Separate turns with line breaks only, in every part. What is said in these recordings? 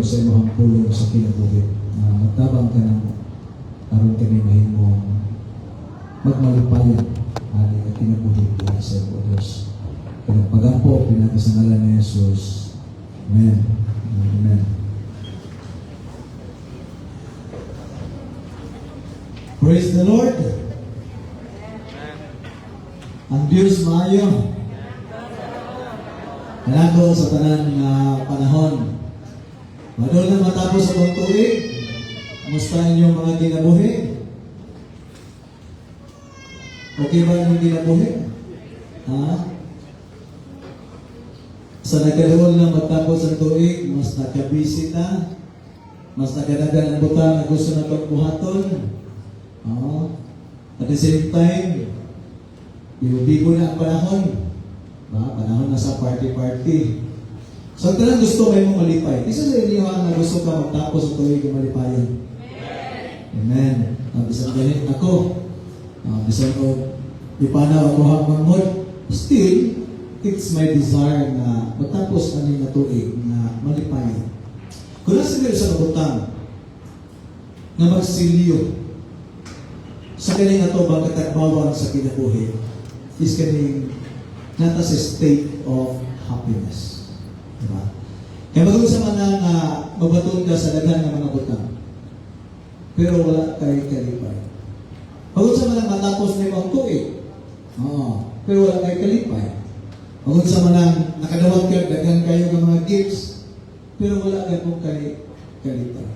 sa imong pulong sa kinabuhi na magtabang ka ng aron kini mahimong magmalipayan ani ang kinabuhi diha sa Dios. Kaya pagampo pinagi sa ngalan ni Jesus. Amen. Amen. Praise the Lord. Ang Diyos maayo. Nalako sa tanan nga panahon. Madol na matapos sa tuig. Kumusta inyong mga kinabuhi? Okay ba inyong kinabuhi? Ha? Sa nagkaroon na matapos sa tuig, mas nakabisi na, mas nagadagan ang butang na gusto na pagbuhaton. At the same time, bigo na ang panahon. Panahon na sa party-party. So, talang gusto may mong malipay. Isa sa inyo na gusto ka magtapos ang tuwig ng malipayan. Amen. Bisan ganit ako. Bisan ko, ipanaw ako hangmangod. Still, it's my desire na magtapos ang na tuwig na malipayan. Kung nasa kayo sa kabutang na magsilyo sa kaning ato bang katagbawan sa kinabuhi is kaning nata sa state of happiness. Diba? Kaya magawin sa mga nga mabaton ka sa daghan ng mga butang pero wala kay kalipay. Magawin sa mga matapos na ibang tuig pero wala kay kalipay. Magawin sa mga nakadawat ka daghan kayo ng mga gifts pero wala kay kung kay kalipay.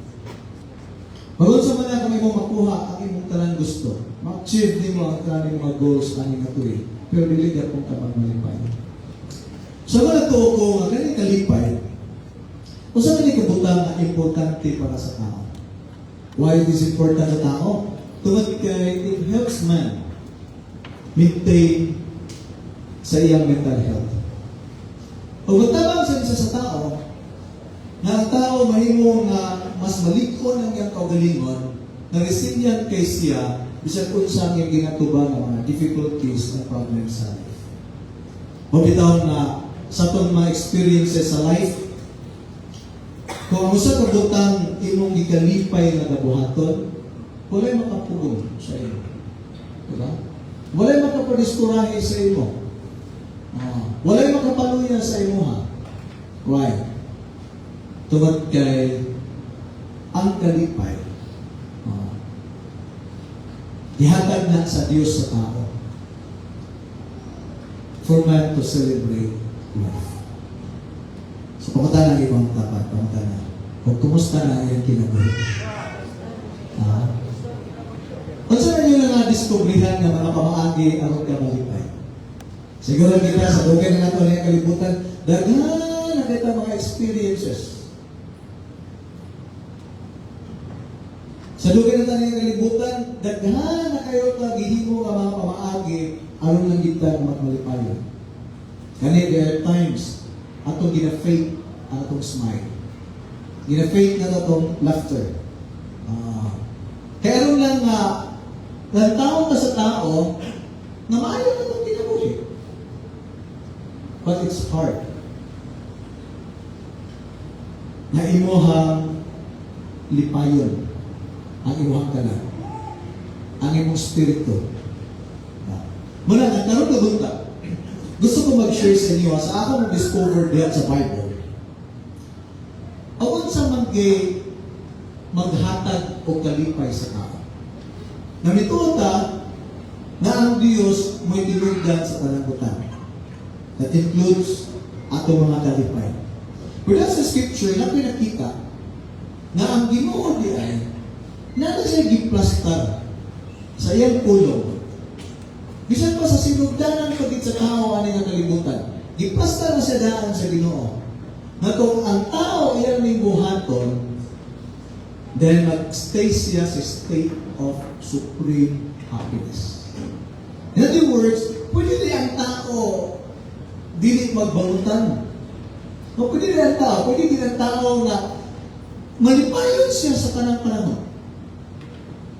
Magawin sa mga kung imong makuha ang imong tanan gusto, ma-achieve din mo ang tanan mga goals ang imong tuig pero dili ka kung kapag malipay. So, mga tuo ko, nga ganit kalipay, o sa ganit kabutang na importante para sa tao. Why it is important sa tao? Tungod kay it helps man maintain sa iyang mental health. O matabang sa isa sa tao, na ang tao mahimo nga mas malikon ang iyang kaugalingon, na resilient kay siya, bisan kung saan yung ginatuba ng mga difficulties and problems sa life. O bitaw na sa itong mga experiences sa life, kung ang usa ka butang imong gikalipay na nabuhaton, walay makapugong sa iyo. Diba? Walay makapadisturahe sa imo. Walay makapaluya sa imo ha. Why? Tungod kay ang kalipay ihatag na sa Diyos sa tao for man to celebrate life. So, pamunta na ibang tapat, pamunta na. Kung kumusta na yung kinabuhi. Kung saan nyo na na-discoveryhan ng mga pamaagi ang kamalipay? Siguro kita sa dugay na nato na kalibutan, daghan na kita mga experiences. Sa dugay na tayo ng kalibutan, daghan na kayo ito gihimo ng mga pamaagi aron lang kita magmalipayon. Kani, there are times atong gina-fake ang atong smile. Gina-fake na atong laughter. Kaya ron lang nga, nagtaon ka sa tao na maayo na itong kinabuhi. But it's hard. Na imuhang lipayon ang imuhang kanan. Ang imong spirito. Muna, nagkaroon ka bunta. Gusto ko mag-share sa inyo, sa ako na-discover diyan sa Bible. Awan sa manggay maghatag o kalipay sa tao. Namituta na ang Diyos mo'y tinugdan sa panangkutan. That includes atong mga kalipay. Pero sa scripture, na pinakita na ang Ginoo di ay na siya giplastar sa iyang pulong. Bisan pa sa sinugdanan pagit sa tao ani nga kalibutan. Gipasta na siya daan sa Ginoo. Na kung ang tao iyan ning buhaton, then mag-stay siya sa state of supreme happiness. In other words, pwede rin ang tao dili magbalutan. O pwede rin ang tao, pwede rin ang tao na malipayon siya sa kanang panahon.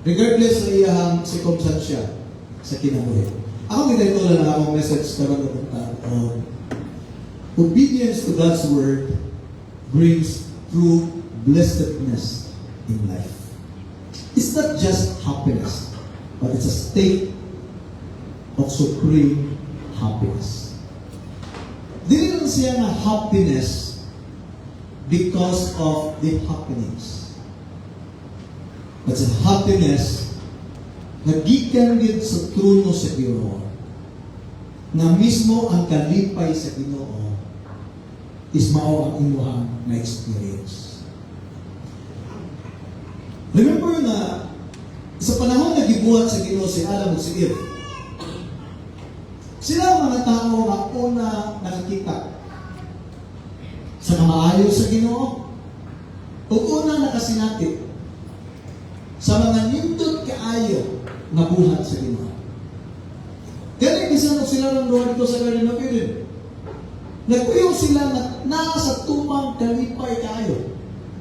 Regardless sa iyang circumstansya sa kinabuhi. Ako ginito lang akong message karon on obedience to God's word brings true blessedness in life. It's not just happiness, but it's a state of supreme happiness. Dili lang siya na happiness because of the happenings. But it's a happiness na gikan din sa trono sa Ginoo, na mismo ang kalipay sa Ginoo is mao ang imuhang na experience. Remember na sa panahon na gibuhat sa Ginoo si Adam at si Eve, sila ang mga tao na una nakakita sa maayo sa Ginoo o una nakasinati sa mga nindot kaayo na buhat sa Ginoo. Kaya bisan sila ng lugar dito sa Garden of Eden, nagpuyo sila na nasa tumang kalipay kaayo.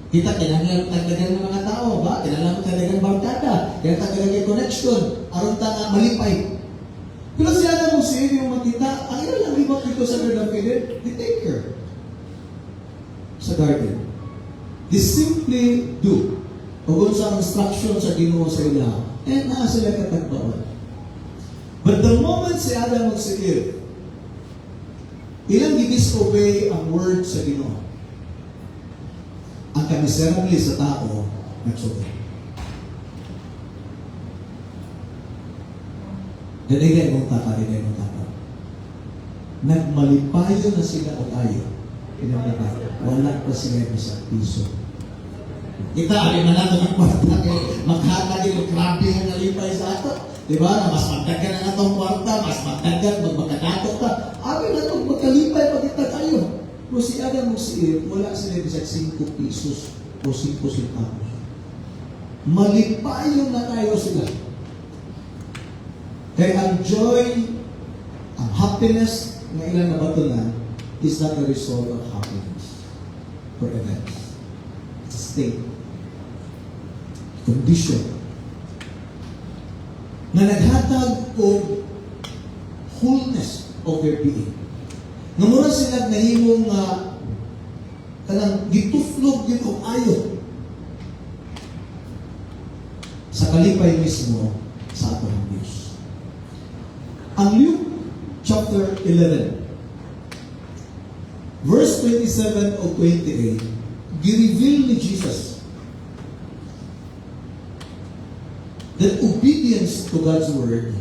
Kita kailangan tagdagan ng mga tao, ba? Kailangan tagdagan barkada, kailangan tagdagan connection, aron ta nga malipay. Pero sila na mong siya yung makita, ang ilan lang ibang dito sa Garden of Eden, they take care sa garden. They simply do. Kung sa instruction sa Ginoo sa ila, naa sila katagbaon. But the moment si Adam at si Eve, ilang disobey ang word sa Ginoo, ang kamiserable sa tao, nagsugot. Dinigay mong tata. Nagmalipayo na sila o tayo. Wala pa sila sa piso. Kita, alin na nato ng kwarta kay maghatag yung grabe yung nalipay sa ato. Diba? Na mas magdagan na natong kwarta, mas magdagan, magmagkadato ka. Alin na itong magkalipay pag kita tayo. Pero si Adam o si Eve, wala sila bisag 5 pesos o 5 centavos. Malipayo na tayo sila. Kaya ang joy, ang happiness na ilang nabatunan is not a result of happiness or events. It's a state, condition, na naghatag o wholeness of their being. Namura sila nahimong kanang gituflog din o ayo sa kalipay mismo sa atong Diyos. Ang Luke chapter 11, verse 27 o 28, gi-reveal ni Jesus that obedience to God's word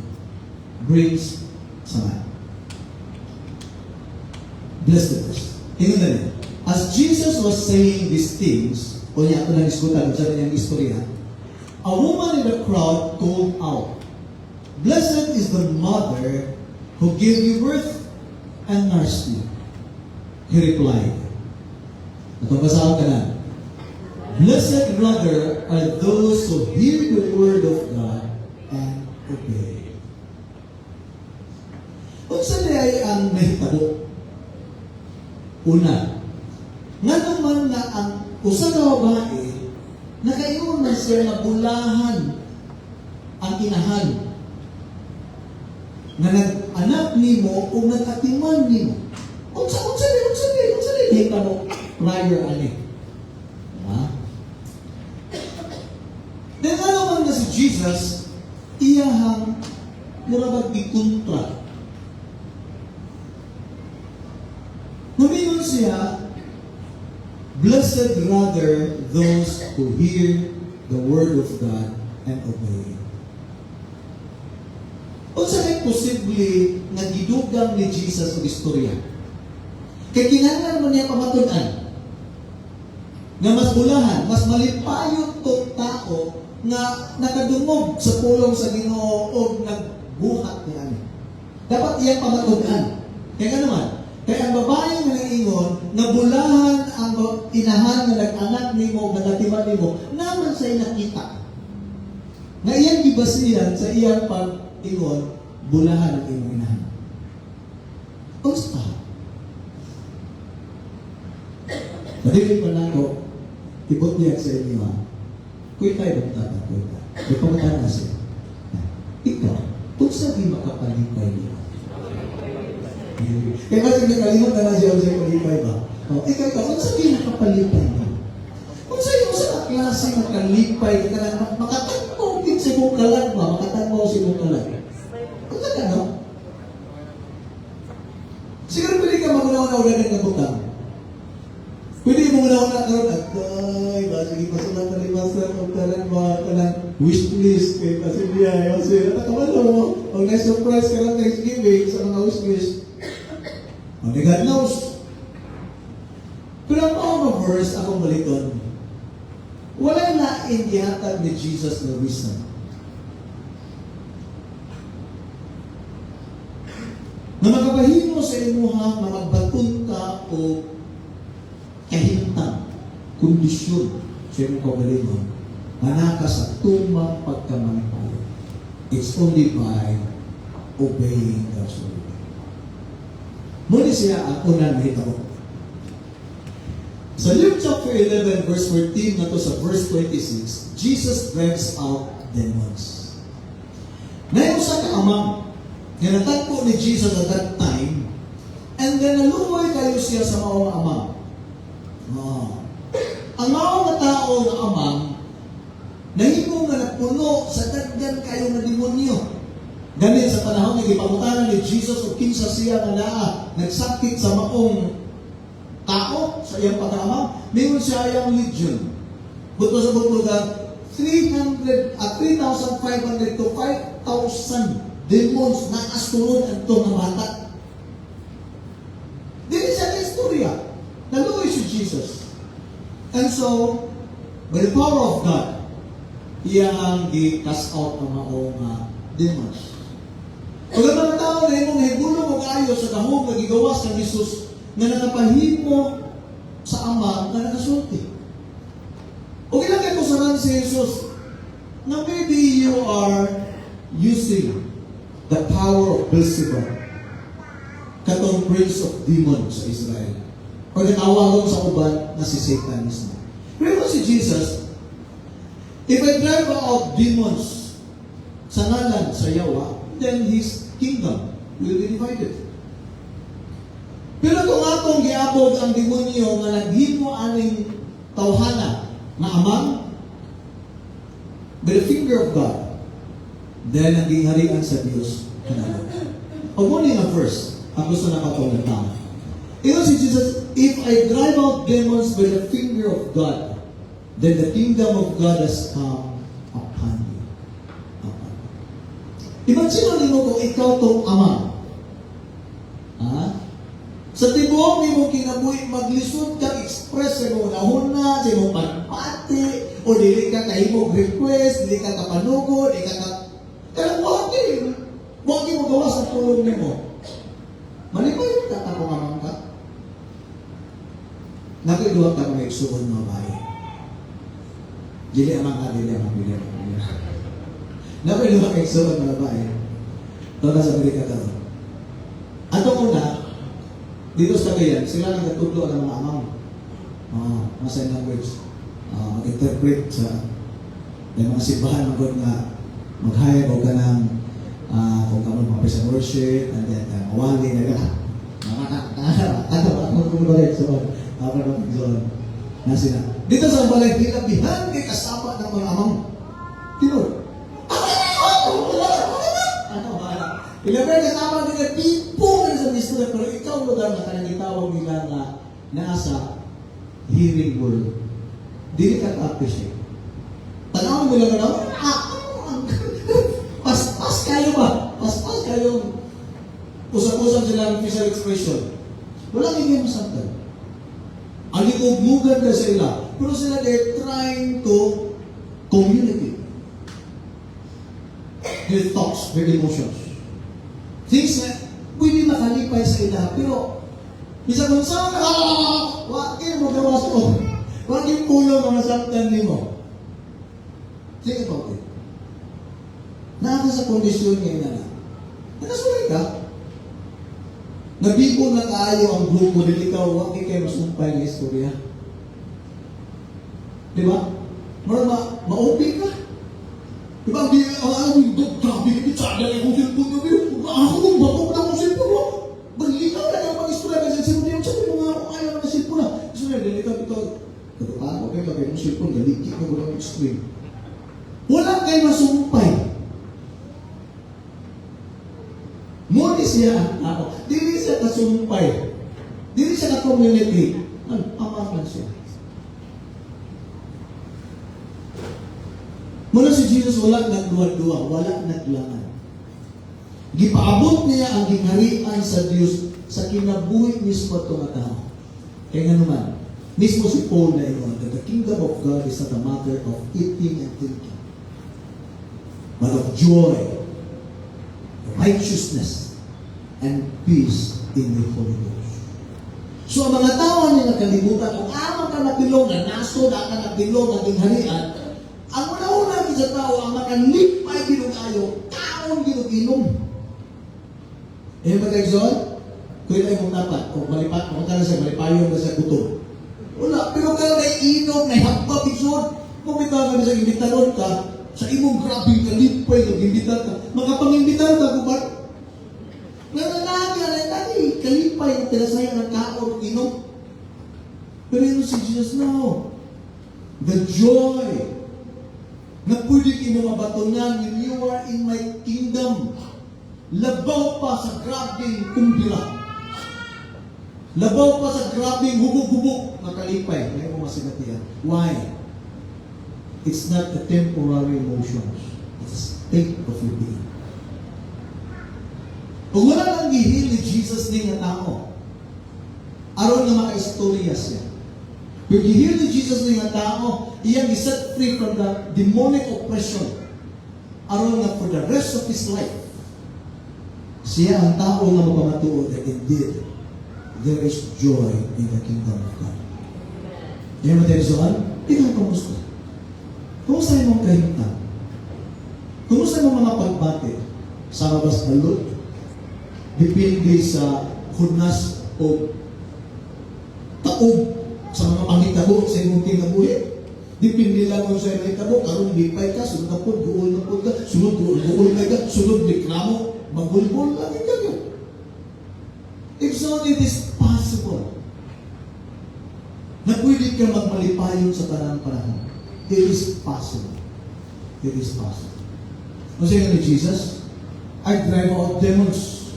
brings sama. Blessedness. Tingnan na niyo. As Jesus was saying these things, o niya ako nang-iskutan sa kanyang istorya, a woman in the crowd called out, "Blessed is the mother who gave you birth and nursed you." He replied, natabasahan ka na, "Blessed rather are those who hear the word of God and obey." Kung saan ay ang nahitabo? Una, nga naman na ang usa ka babae, nakaingon na siya na bulahan ang inahan na nag-anak nimo o nag-atiman nimo. Unsa di ka mo prior ani. Ha? Then ano man na si Jesus, iyahang murabag ikontra. Numingon siya, "Blessed rather those who hear the word of God and obey." Unsa kay posible nga gidugang ni Jesus ang istorya? Kay kinahanglan man niya pamatud-an nga mas bulahan, mas malipayon tong tao nga nakadungog sa pulong sa Ginoo o nagbuhat niya. Dapat iyang pamatud-an. Kaya naman, kaya ang babae nga nangingon, nabulahan ang inahan nga nag-anak nimo, nagatiman nimo, naman sa'y nakita. Nga iyang gibasihan sa iyang pag-ingon, bulahan ang iyong inahan. Unsa? Madili pa na ako, ibot niya sa inyo ha. Kuy tayo bang tatang, kuy tayo. May pamataan na siya. Ikaw, kung sabi makapalipay niyo. Kaya kasi nakalimot na lang siya palipay ba? Ikaw, kung sabi nakapalipay niyo. Kung sabi klase ng kalipay ka na makatagpo din sa imong kalag ba? Makatagpo sa imong kalag. Ano ka no? Siguro pwede ka magunaw-unaw ng butang. Pwede mo muna na karoon at ay, sige, pasulat na ni Master o talang mga kanang wish list kay Pasilia. Kasi natakabalo mo, pag na-surprise ka lang Thanksgiving sa mga wish list. Only God knows. Pero ang mga verse akong baliton, wala na indihatag ni Jesus na wisdom. Na magkabahimo sa imuha, na magbatun ka o kahintang kondisyon sa iyong kaugalingon, manaka sa tumang pagkamanipalo. It's only by obeying God's word. Muli siya ang unang mahitabo. Sa Luke chapter 11, verse 14 na to sa verse 26, Jesus drives out demons. Ngayon sa kaamang, nga natagpo ni Jesus at that time, and then naluoy kayo siya sa maong amang. Ang maong na tao na amang, nahimo nga nagpuno sa daggan kayo na demonyo. Ganit sa panahon na ipangutanan ni Jesus o kinsa siya nga naa, nagsakit sa maong tao sa iyang pag-aamang, mayroon siya iyang legion. Buto sa butlugan, 3,500 to 5,000 demons na asunod ang itong mga bata. Dili siya na istorya. Naluoy si Jesus. And so, by the power of God, iyang gi-cast out ang mga demons. Pag ang mga tao na imong higulong o kayo sa dahog na gigawas ng Jesus na nakapahimo sa Ama na nakasulti. O ilagay ko sa ran si Jesus na maybe you are using the power of Beelzebub, katong prince of demons sa Israel. O natawagon sa uban na si Satan mismo. Pero si Jesus, if I drive out demons sa ngalan sa Yawa, then His kingdom will be divided. Pero kung atong giabog ang demonyo nga naghimo aning tawhana na amang by the finger of God, then ang gingharian sa Diyos kanalo. Pag muna nga verse, ang gusto na katong tama. Ito si Jesus, if I drive out demons by the finger of God, then the kingdom of God has come upon you. Imagine mo kung ikaw tong ama. Ha? Sa tibuok ni mo kinabuhi, maglisod ka, express sa mo nahuna, sa mo pagpati, o dili ka kahimog request, dili ka kapanugod, dili ka kaya wagi mo gawas ang tulong ni mo. Malipay ka ako nga ka. Nakiduha ka mga iksuon mga bahay. Dili amang ka, dili amang. Nakiduha ka iksuon mga bahay. Ito na sa Amerika ka. Ato una, dito sa Cagayan, sila nang natudlo ng mga amang. Mga sign language. Mag-interpret sa mga simbahan magod nga mag-hire o ka ng kung ka mga praise and worship and then mawali na ka. Ako balik sa zone. Nasina. Dito sa balay, pinabihan kay kasama ng mga amang. Tino. Ano ba? Pinabihan kasama nila, tipo na sa misto pero ikaw lugar na kanang itawag nila na nasa hearing world. Dili ka ka-appreciate. Tanawin mo lang na, Pas kayo ba? Pas kayo. Usap-usap sila ng facial expression. Wala kayo masaktan. Alikog-mugan ka sila. Pero sila they're trying to communicate their thoughts, their emotions. Things na pwede makalipay sa ila. Pero isa kung saan wag kayo mo gawas ko. Wag yung pulo mga saktan ni mo. Think about it. Nasa sa kondisyon ngayon na nakasulit ka. Nabigo na kaayo ang grupo dili ikaw, wag kayo masumpay ng istorya. Di ba? Ma-open ka. Di ba? Di grabe ka bitsada na kong cellphone na biyo. Ako kung bakong na kong cellphone mo. Balikaw na yung mga istorya kasi cellphone niya. Sabi mo nga ako ayaw na cellphone na. Gusto niya, dili ka ito. Katukaan ko. okay ka kayo, cellphone, galikit na gulong extreme. Wala kayo masumpay. Muli siya ang tao. Dili siya kasumpay. Dili siya ka-community. Ama lang siya. Mula si Jesus, wala nagduwa-duwa, wala naglangan. Gipaabot niya ang gingharian sa Diyos sa kinabuhi mismo itong tao. Kaya nga naman, mismo si Paul na iyon, that the kingdom of God is not a matter of eating and drinking, but of joy, righteousness, and peace in the Holy Ghost. So ang mga tao na nakalimutan, kung amang ka napilong na naso na ka napilong ang gingharian, ang una-una sa tao, ang makalipay ginugayo, taon ginuginom. Eh, mag-exon? Kung ito mong dapat, o malipat, kung ka na siya, malipayon na siya gutom. Wala, pero kaya may inom, may hapap, exon. Kung ikaw ka na siya, imbitaron ka, sa imong grabing kalipay, nag-imbitan ka, makapang-imbitan ka, kung ba? Nananagi, kalipay, ang tinasaya ng kaon, inom. Pero yun si Jesus, no. The joy na pwede mo mabatunan when you are in my kingdom. Labaw pa sa grabing kumbira. Labaw pa sa grabing hubog-hubog na kalipay. Ngayon mo masinatihan. Why? It's not a temporary emotion. It's a state of your being. Kung wala nang gihil ni Jesus ni nga tao, aron na maka-istorya siya. Kung gihil ni Jesus ni nga tao, iyang iset free from the demonic oppression. Aron na for the rest of his life, siya ang tao na magpamatuod that indeed, there is joy in the kingdom of God. Yan mo tayo soan? Tingnan kumusta. Kumusta yung mga kahintan? Kumusta yung mga pagbati? Sa mabas balot? Depende sa hunas o taob sa mga pangitabo sa imong kinabuhi. Depende lang kung sa imong kitabo, karong lipay ka, sunod na po, guol na po ka, sunod guol ka, sunod reklamo, magulbol lang ito yun. If so, it is possible na pwede ka magmalipayon sa tanang panahon. It is possible. It is possible. Ano siya ni Jesus? I drive out demons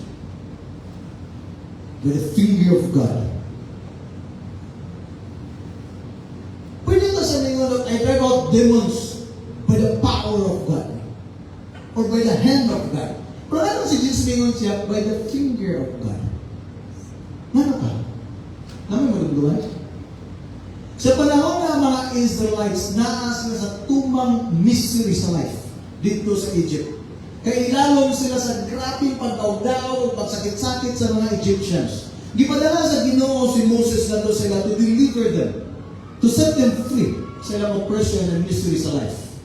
with the finger of God. Pwede ito sa ninyo, I drive out demons by the power of God or by the hand of God. Pero ano si Jesus ningon siya? By the finger of God. Ano ka? Namin malugluhan? Sa panahon ng mga Israelites, naas sila sa tumang misery sa life dito sa Egypt. Kaya ilalong sila sa grabing pagdaw-daw, pagsakit-sakit sa mga Egyptians. Gipadala sa Ginoo si Moses na doon sila to deliver them, to set them free sa ilang oppression and misery sa life.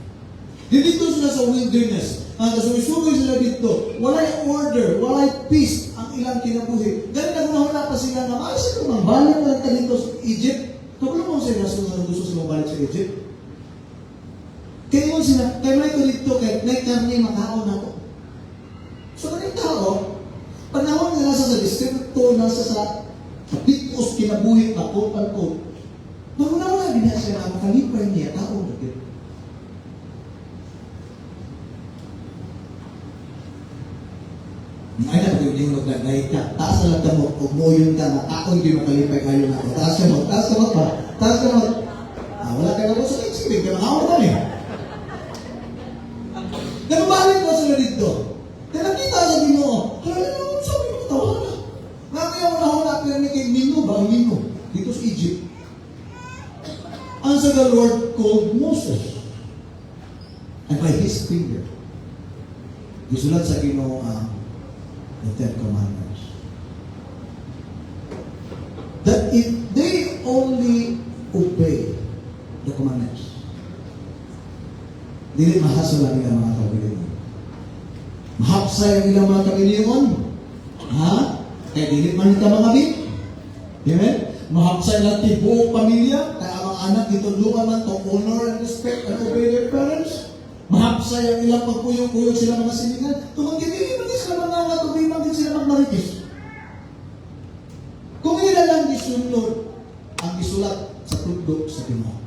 Dito sila sa wilderness. Sumisugoy sila dito. Walay order, walay peace ang ilang kinabuhi. Dahil nagmahula pa sila na maasa kung mabalik na ka dito sa Egypt. Kapag mo sila gusto sila mabalik sa Egypt. Kaya yun sila, kaya may ito dito, kaya may karne makaon na to. So kanang tao, panahon nila sa distrito, nasa sa pitos, kinabuhi, takot. Naguna-una din niya siya na makalipay niya, tao na dito. Ay na, pag yung maglagay ka, taas na lang mo, umuyon ka, mataon yung makalipay kayo na ako. Taas ka mo pa. Wala ka na po sa exhibit, kaya makawag ka niya. Nagabalik mo sila dito. Kaya nakita sa Ginoo, kaya naman sabi mo katawa na. Nakaya mo na ako na kay Mino ba? Mino, dito sa Egypt. Answer the Lord called Moses. And by his finger, gisulat sa Ginoo the Ten Commandments. That if they only obey the commandments, dili mahasol ang ilang mga kabilingon. Mahapsay ang ilang mga kabilingon. Kaya dili man ka mga bit. Amen? Mahapsay lang tibuong pamilya. Kaya ang mga anak ditulungan man to honor and respect and obey their parents. Mahapsay ang ilang pagkuyong-kuyong sila mga siningan. Tumangkinin man sila mga tubimang din sila magmaritis. Kung ila lang gisunod ang isulat sa tugdok sa Ginoo.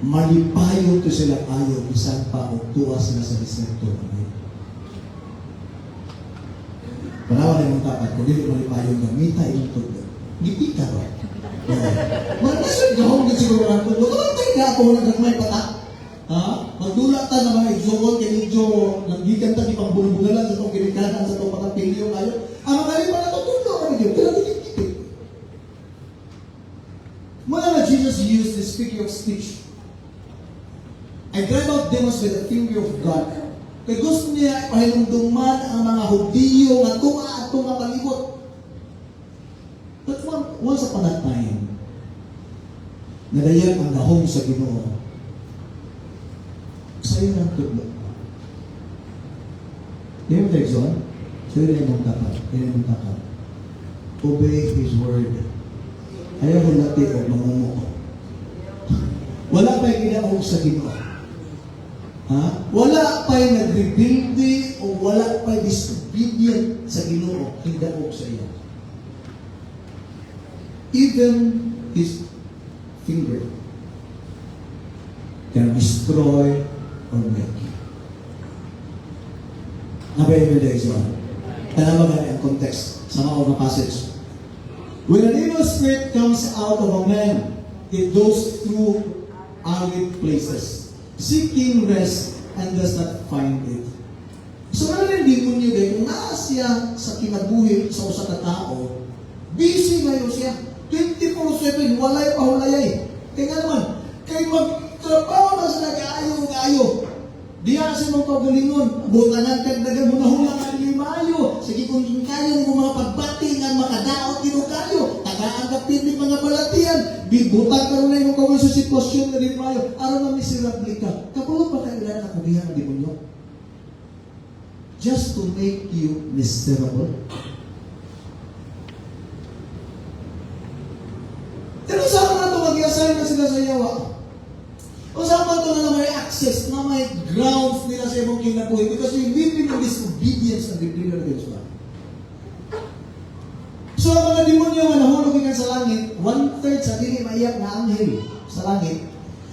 Malipayon to sila ayo, bisan pa o tuwa sila sa distrito. Panawa na yung tapat, kung hindi malipayon ka, mita yung tuwa. Gipit ka ba? Malasod ka hong siguro lang tuwa. Kapag nga ako nagkakmay patak. Ha? Magdula ta na mga igsuon, kaya medyo nanggigan ta, di pang bulbugalan sa itong kinikanan, sa itong pagkapilyo kayo. Ang mga rin pa natutulo ka medyo, pero dikit-dikit. Mula na Jesus used this figure of speech. I drive out demons with the finger of God. Kaya gusto niya pahinumduman ang mga Hudiyo nga tuwa at tunga palibot. But once upon a time, nadayan ang lahong sa Ginoo. Sa'yo ng tudlo. Di mo tayo son? Sa'yo rin mong tapat. Rin mong tapat. Obey His word. Ayaw mo natin o mangungo. Wala pa yung ginahong sa Ginoo. Ha? Wala pa yung nag-rebuildi o wala pa yung disobedient sa Ginoo. Hindi ako sa iyo. Even His finger can destroy or make you. Nabayin mo dahil siya. Tanawa nga ang context sa mga passage. When an evil spirit comes out of a man, it goes through arid places, seeking rest and does not find it. So ano yung demonyo dahil kung naa siya sa kinabuhi sa usa ka tao, busy ngayon siya. 24/7, walay pahulayay. Kaya nga naman, kay magtrabaho na sila kaayo-kaayo. Diyan sa mga pagalingon, butanan kagdagan mo na hulang ang limayo. Sige kung kayo ng mga pagbati nga makadaot dito kayo. Tagaan ka pinig mga balatian. Bibutan ka rin yung kawin sa sitwasyon na limayo. Araw na miserable ka. Kapulot pa kayo na kubihan ng demonyo? Just to make you miserable. Pero saan na ito mag-i-assign na sila sa yawa? O saan ba ito na may access, na may grounds nila sa ibang kinabuhi? Because we live in disobedience ng Biblia na Diyos ba? So ang mga demonyo nga nahulog ikan sa langit, 1/3 sa dili maiyak na anghel sa langit,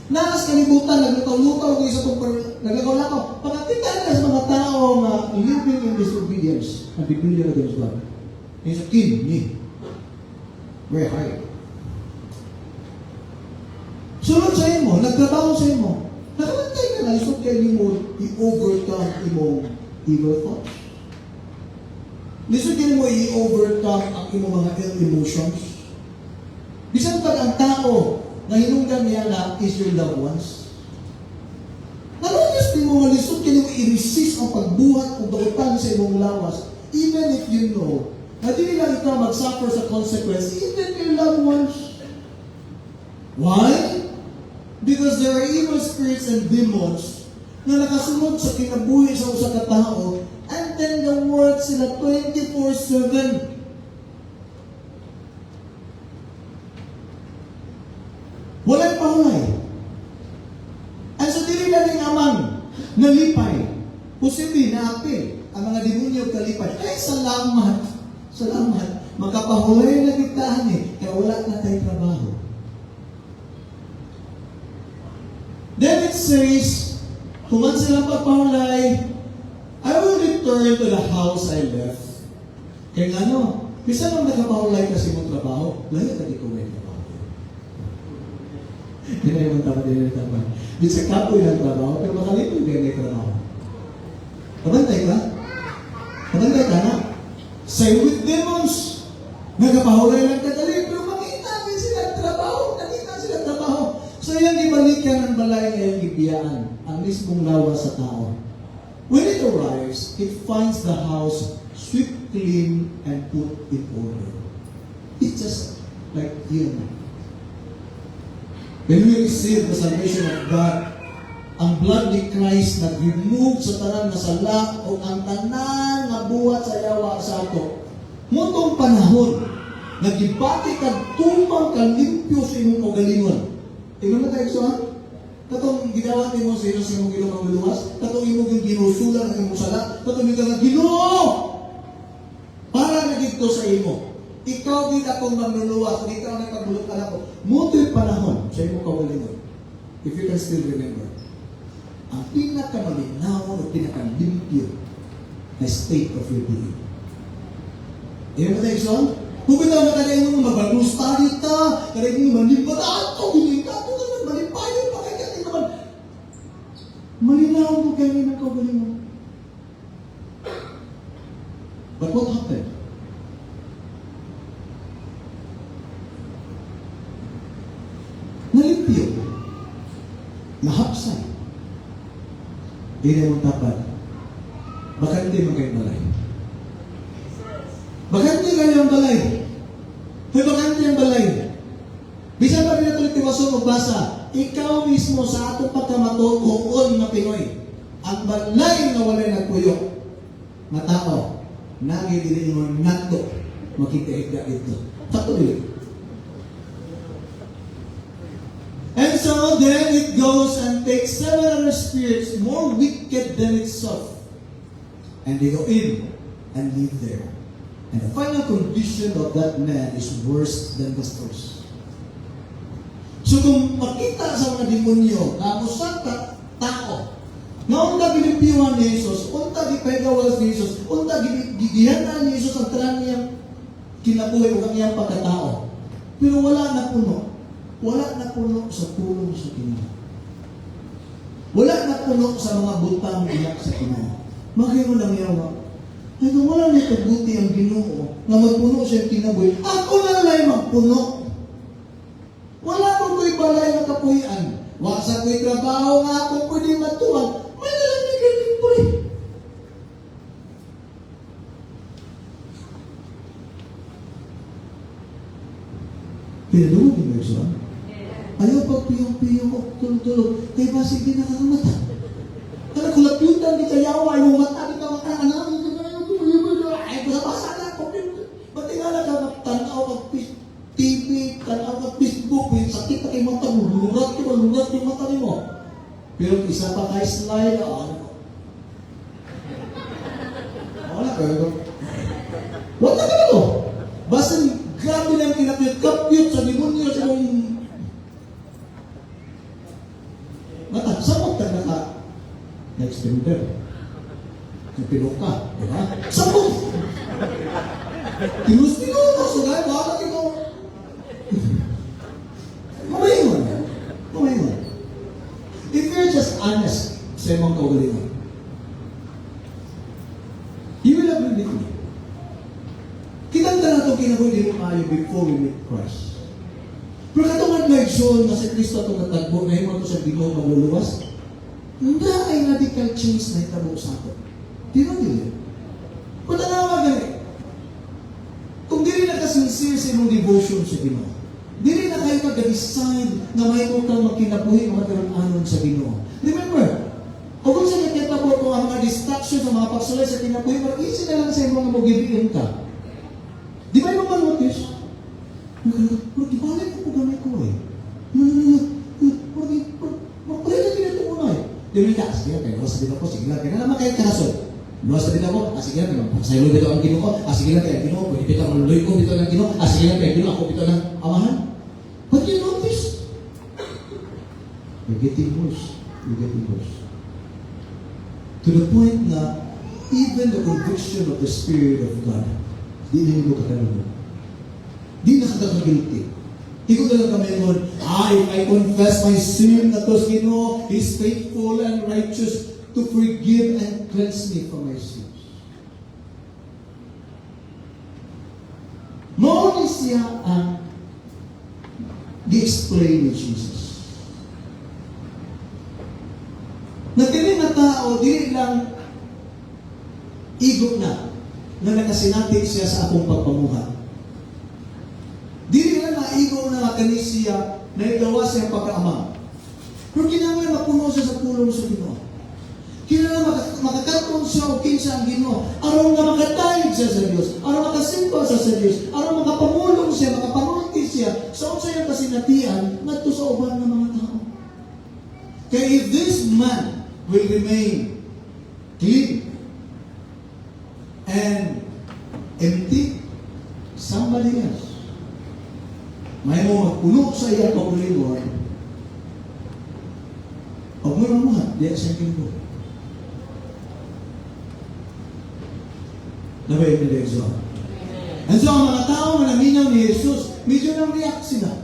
naas kalibutan, naglutaw-lutaw ko isa itong naglakaw-lakaw. Pagkakita na sa mga tao na living in disobedience ng Biblia na Diyos ba? Yung sa kin, very high. Sunod sa imo, nagtrabaho sa imo. Nakalantay ka na, isot kayo mo i-overcome imong evil thoughts. Isot kayo mo i-overcome ang imong mga ill emotions. Bisan pag ang tao na hinungdan niya na is your loved ones. Nalunas din mo nga lisot kayo mo i-resist ang pagbuhat o dautan sa imong lawas. Even if you know na di nila ikaw mag-suffer sa consequence, even your loved ones. Why? Because there are evil spirits and demons na nakasunod sa kinabuhi sa usa ka tao and then the work sila 24/7. Walay pahulay. And so dili na ning amang nalipay. Posible na apil ang mga demonyo kalipay. Ay, salamat. Salamat. Makapahulay na kita kaya wala na tayong trabaho. Then it says, kung man silang pagpahulay, I will return to the house I left. Kaya nga no, bisa nang nakapahulay kasi mong trabaho, lahat na ikaw may trabaho. Hindi na yung tama din yung tama. Di sa kapoy ng trabaho, pero makalipin din may trabaho. Kabantay ka? Kabantay ka na? Same with demons. Nagkapahulay lang kadali, pero makita din sila trabaho. Nakita sila trabaho. So yan, ibalikan ang balay ngayong ibiyaan, ang mismong lawa sa tao. When it arrives, it finds the house swept clean and put in order. It's just like you. When we receive the salvation of God, ang blood ni Christ nag-remove sa tanan na sala o ang tanan na buhat sa yawa sa ato. Mutong panahon, nagibati kag tumang kalimpyo sa imong kaugalingon. Tingnan mo tayo sa katong ginawa ni mo sa imong ginoo ang luwas, katong imong ginusulan ang imong sala, katong imong Ginoo para nagito sa imo. Ikaw din akong manluluwas, ikaw na pagbulot ka ko. Muto'y panahon sa imong kaugalingon. if you can still remember, ang pinakamalinaw o pinakalimpyo na state of your being. Ayan ba tayo, son? Kung bitaw na kaya yung magbagusta dito, kaya yung malimbadaan ko, binigyan ko naman, malimpayan pa kaya naman. Malinaw mo kaya ng kagaling mo. But what happened? Nalimpyo. Nahapsay. Di na mong tapat. Baka hindi man kayo balay. Baka hindi kayo ang balay. Kaya baka hindi ang balay. Bisan pa rin ito tiwason o basa, ikaw mismo sa atong pagkamatuon na Pinoy, ang balay na walay nagpuyo na tao, nagigilin mo nato, makikaiga ito. Patuloy. And so then it goes and takes seven other spirits more wicked than itself. And they go in and live there. And the final condition of that man is worse than the first. So kung makita sa mga demonyo, kamusta ka tao, na unta gilipiwan ni Jesus, unta gipagawas ni Jesus, unta gigihanan ni Jesus ang tanan niyang kinabuhi o kanyang pagkatao. Pero wala na puno. Wala na puno sa tulong sa Ginoo. Wala na puno sa mga butang iyak sa Ginoo. Makino lang yawa. Ay, kung wala na itabuti ang Ginoo, na magpuno siya kinabuhi, ako na lang magpuno. Wala mong ko'y balay na kapuhian. Wasa ko'y trabaho nga akong pwede matuwag. May nalang ganyan po eh. Pinaluwag ni Merson. Ayaw pag piyong-piyong o tulog-tulog, kay basig din nakakamata. Kaya kung lapitan di kayawa, yung mata di ka makaanang, ay, basa na ako. Pati nga na ka, tanaw kag TV, tanaw kag Facebook, may sakit na kay mata mo, lugat yung mata mo. Pero isa pa kay slide, wala kayo. Wala ka ito. Basta grabe lang kinapit-kapit sa demonyo sa mong mata. Sabot ka na ka na-extender. Napilok ka. Diba? Sabot! Tinus-tinus. So dahil bakit ikaw? Mamahingon. Mamahingon. If you're just honest sa imong kaugalingan, you will agree with me. Kitang na itong kinabuhi din tayo before we meet Christ. Pero katungad na igsoon na si Kristo itong natagbo na himo ito sa Ginoo magluluwas, hindi ay radical change na itabo sa ato. Di ba dili? Kung tanawa gani, kung dili na kasincere sa imong devotion sa Ginoo, dili na kayo mag-decide na may kang magkinabuhi o matiranon sa Ginoo. Remember, kung sa nakitabo ko ang mga distractions, ang mga pagsulay sa kinabuhi, pero easy na lang sa imong mag-gibiin ka. Di ba yung malutis? Pero di balik ko gamay ko eh. Pwede na ginito mo na eh. Di ba yung sige na kayo, luwas din ako, sige na kayo, naman kayo kaso. Luwas din ako, sige na kayo, sa'yo bito ang Ginoo ko, sige na kayo, Ginoo, pwede bito ang luloy ko, bito ang Ginoo, sige na kayo, Ginoo, ako bito ng amahan. But you notice? You're getting worse. You're getting worse. To the point na even the conviction of the Spirit of God, di na yung kakalaman. Di na kakagilty. Ikaw na lang kami nun, if I confess my sin na to sa Ginoo, He's faithful and righteous to forgive and cleanse me from my sins. Mao ni siya ang di-explain ni Jesus. Na dili na tao, dili lang igo na nakasinati siya sa akong pagpamuhat. Dili na maigo na kani siya na igawas siya pagkaamang. Pero kinahanglan mapuno siya sa pulong sa Ginoo. Kinahanglan makakatong siya o kinsa ang Ginoo. Aron nga makatayog siya sa Dios. Aron makasimba siya sa Dios. Aron makapamulong siya, makapamulti siya sa unsa yung kasinatian ngadto sa uban ng mga tao. Kaya if this man will remain clean and empty, somebody else may mo magpuno sa iya kaugalingon, Pag mo naman, diya sa ko. Nabay ni Exo. And so, ang mga tao na naminaw ni Jesus, medyo nang react sila.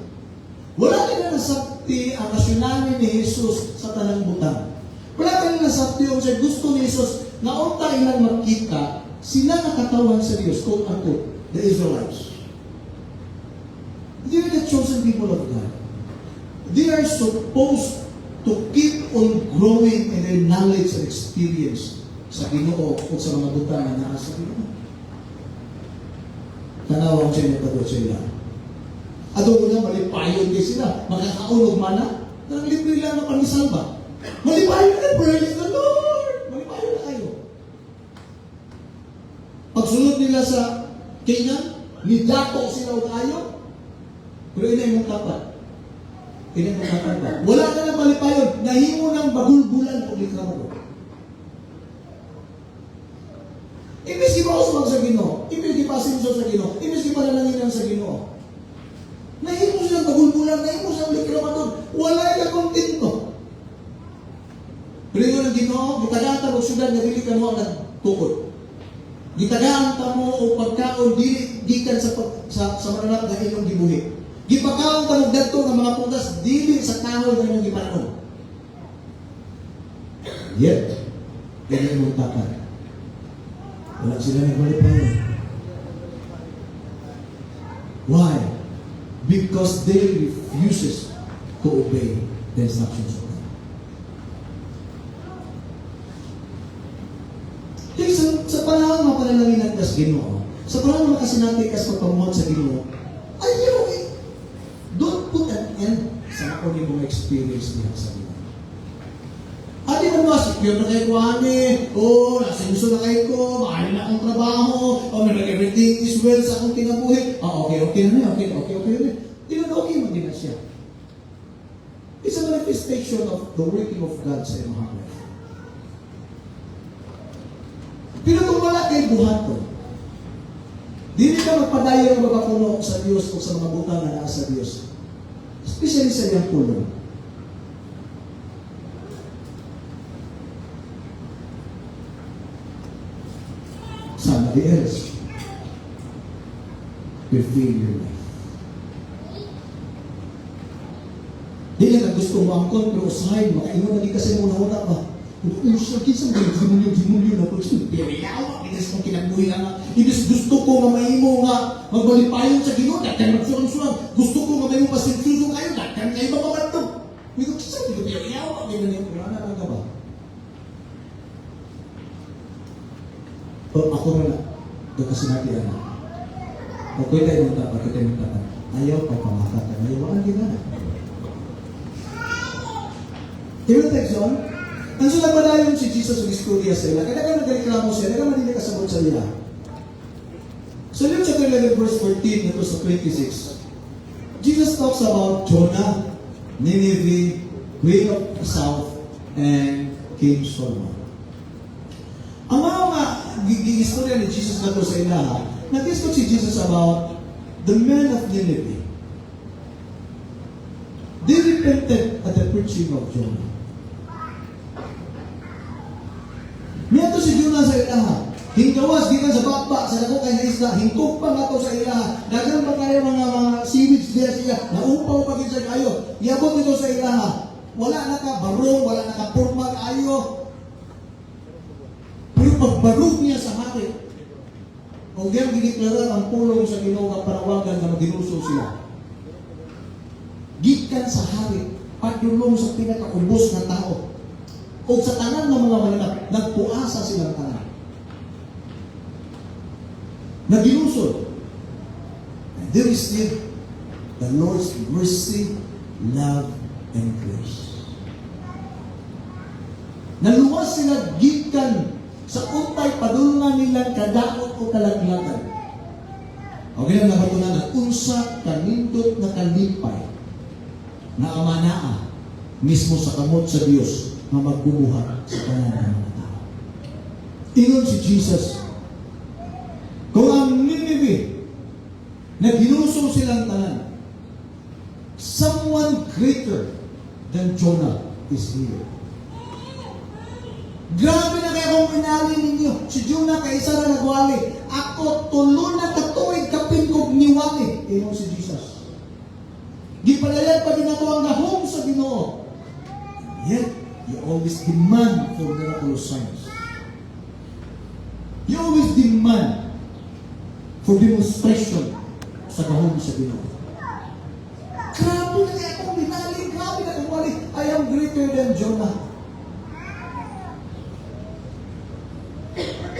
Wala ka na nasakti ang rasyonalin ni Jesus sa tanang butang. Wala ka na nasakti yung sa gusto ni Jesus na unta ilang makita sila nakatawan sa Diyos, quote unquote, the Israelites. They are the chosen people of God. They are supposed to keep on growing in their knowledge and experience sa Ginoo o sa mga butang na nasa Ginoo. Tanawang siya niya pagod sa ila. Ato ko na malipayon kayo sila. Makakaunog mana. Nang libre lang na panisalba. Malipayon na, praise the Lord! Malipayon na kayo. Pagsunod nila sa Canaan, nidato sila o kayo. Pero ina yung tapat. Ina yung tapat ba? Wala ka na malipayon. Nahimo ng bagulbulan o likramo. Ibig ipausmag sa Ginoo. Ibig ipasimso sa Ginoo. Ibig ipalananginan sa Ginoo. Nahimo silang bagulbulan. Nahimo silang likramo. Wala ka kontento. Pero yun ang Ginoo, gitagata mo syudad na dili ka mo ang nagtukod. Gitagata mo o pagkaon dili gikan sa mananap na inyong gibuhi. Gipakaon ka nagdadto ng mga putas dili sa kahoy na inyong gipanaon. Yet, ganyan mong tapat. Wala sila nagmalipayon. Why? Because they refuses to obey the instructions of God. Kaya sa panahon mga panalangin natin as Ginoo, sa panahon makasinati kas pagpamuhat sa Ginoo, ayaw eh. Don't put an end sa ako ni mga experience niya sa Ginoo. Adi mo ba, secure na kayo kuhani, nasinso na kayo ko, mahal na akong trabaho, everything is well sa akong kinabuhi. Okay na. Okay mo din na siya. It's a manifestation of the working of God sa iyong life. Pero kung wala kayo buhaton, dili ka magpadayo ng mabapuno sa Diyos o sa mga butang na nasa Diyos. Especially sa iyong pulong. Somebody else will fill your life. Di na gusto mo angkon, pero usahay, makaingon na di kasi mo na ba? Usahay, kisang dimulyo na pagsunod. Pero yawa, inas mong kinabuhi nga. Inas gusto ko mamaimo nga, magbalipayon sa Ginoo, dahil magsurang-surang. Gusto ko mamaimo pasinsuso kayo, dahil kayo mapapatog. Pero kisang, pero yawa, ganyan yung ano ka ba? Ako na nagkasinatian na. Okay tayo mong tapat, kita mong tapat. Ayaw pa pamakatan. Ayaw ang ginana. Kaya Texon, ang sulabadayon si Jesus ang istorya sa ila. Kaya ka nagreklamo siya, kaya manili kasabot sa ila. So Luke chapter 11 verse 14 ito sa 26. Jesus talks about Jonah, Nineveh, Queen of the South, and King Solomon. Ang mga istorya ni Jesus na sa ilaha, nag-discuss si Jesus about the men of Nineveh. They repented at the preaching of Jonah. Miyato si Jonah sa ilaha. Hinggawas, di sa baba, sa dako kay isla, hingkog pa nga to sa ilaha. Dagan pa kayo mga seaweeds diya siya. Naupaw pa sa kayo. Iabot ito sa ilaha. Wala na ka barong, wala na ka purma kayo. Pero pagbarog niya sa hari, o diyan giniklara ang pulong sa Ginoo nga panawagan na maginuso sila. Gikan sa hari, pagdulong sa pinakaubos na tao. O sa tanan ng mga mananap, nagpuasa silang tanan. Naginusod. And there is still the Lord's mercy, love, and grace. Naluwas sila gikan sa untay padulungan nila kadaot o kalaglagan. O ganyan na batunan na unsa kanindot na kalipay na amanaa mismo sa kamot sa Diyos na magbubuhat sa kanan ng mga tao. Ingon si Jesus, kung ang Nineveh na ginuso silang tanan, someone greater than Jonah is here. Grabe na kayo kung inali ninyo. Si Jonah kay isa na nagwali. Ako tulo na katuig kapin kog niwali. Ingon si Jesus. Gipalayad pa din ako ang gahom sa Ginoo. Yet, you always demand for miraculous signs. You always demand for demonstration sa gahom sa Ginoo. Grabe na kayo kung inali. Grabe na kung wali. I am greater than Jonah.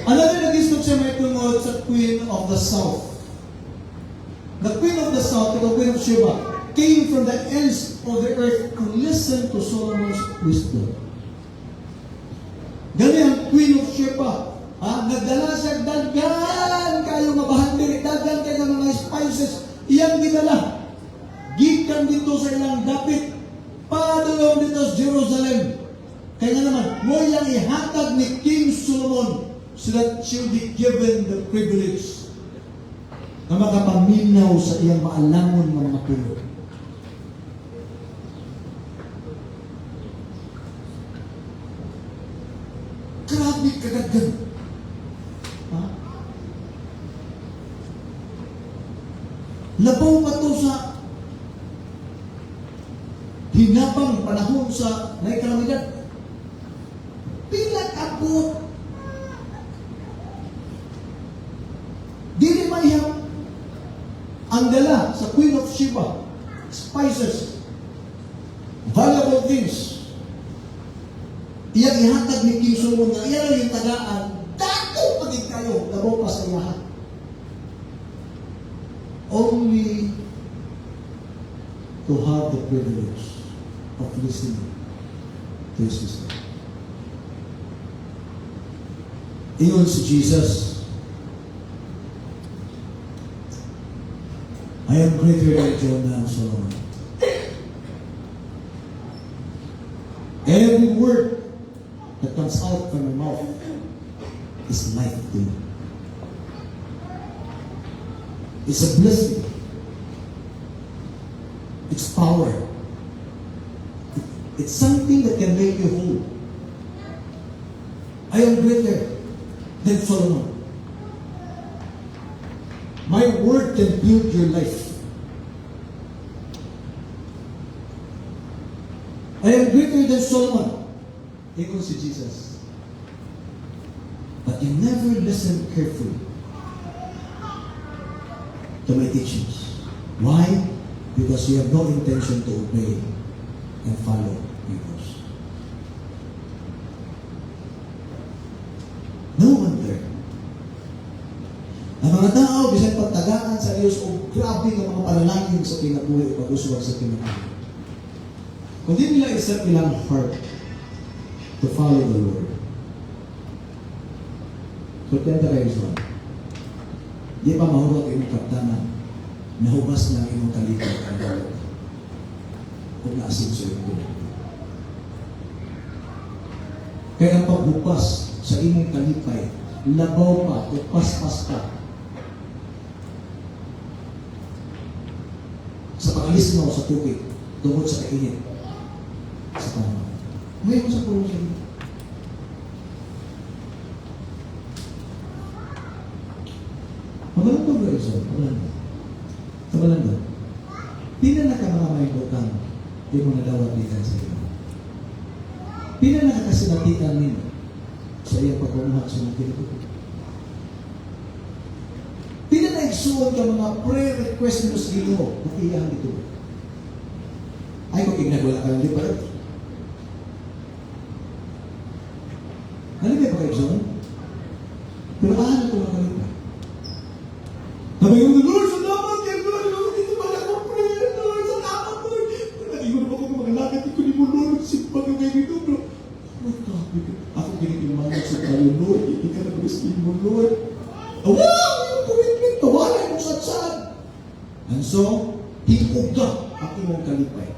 Another nag-istok siya may tungod sa Queen of the South. The Queen of the South, the Queen of Sheba, came from the ends of the earth to listen to Solomon's wisdom. Gani ang Queen of Sheba. Nagdala siya dagan kayo mabahandi, dagan kayo ng mga spices. Iyang gidala. Gikan dito sa ilang dapit. Padulong dito sa Jerusalem. Kaya naman, mo yang ihatag ni King Solomon so that she'll be given the privilege na makapaminaw sa iyang maalamon ng mga puno. Grabe kagagad. Labaw pa to sa hinabang panahon sa naikalamidad. Pilat abot. Dili mayang ang dala sa Queen of Sheba, spices, valuable things. Iyang ihatag ni King Solomon na iyan yung tagaan, dato pagig kayo, labaw pa sa iyahan. Only to have the privilege of listening to His wisdom. Ingon si Jesus, I am greater than Jonah and Solomon. Every word that comes out from my mouth is life to you. It's a blessing. It's power. It's something that can make you whole. I am greater than Solomon. My word can build your life. I am greater than Solomon. Equals to Jesus. But you never listen carefully to my teachings. Why? Because you have no intention to obey and follow yours. No wonder. Ang mga tao, bisan pagtagaan sa Diyos o grabe ng mga panalangin sa kinabuhi o pag-uswag sa kinabuhi. Kung di nila isip nilang heart to follow the Lord. So, tenta kayo sa di pa mahurot imong kaptanan, nahubas na imong kalipay ang gawin. Kung naasin sa iyo. Kaya ang pagbukas sa imong kalipay, labaw pa o paspas pa sa pangalis mo sa tubig tungkol sa kainit sa panahon. Ngayon sa pulong sa iyo. Mabalang ba ito? Mabalang ba? Pina na ka mga maibutang di mo nadawatikan sa iyo. Pina na kakasinatikan nino sa iyong pagkumuhat sa mga pinagupit. Pina na igsuon ka mga prayer request mo sa Ginoo na iyahan dito. Ay, kung ignagwala ka lang di pa rin. Nalimay pa kayo igsuon? Pero ahan ito mga kalipay. Sabi ko, Lord, salamat kayo, Lord, dito ba ako prayer, Lord, salamat, Lord. Nag-iwan naman ko mga lakit, ko ni mo, Lord, simpag ang ngayon ito, bro. Ako ginikimangan sa tayo, Lord, hindi ka nag-gusto mo, Lord. Wow, yung commitment, tawanan mo sa saan. And so, hikuga ang imong kalipay.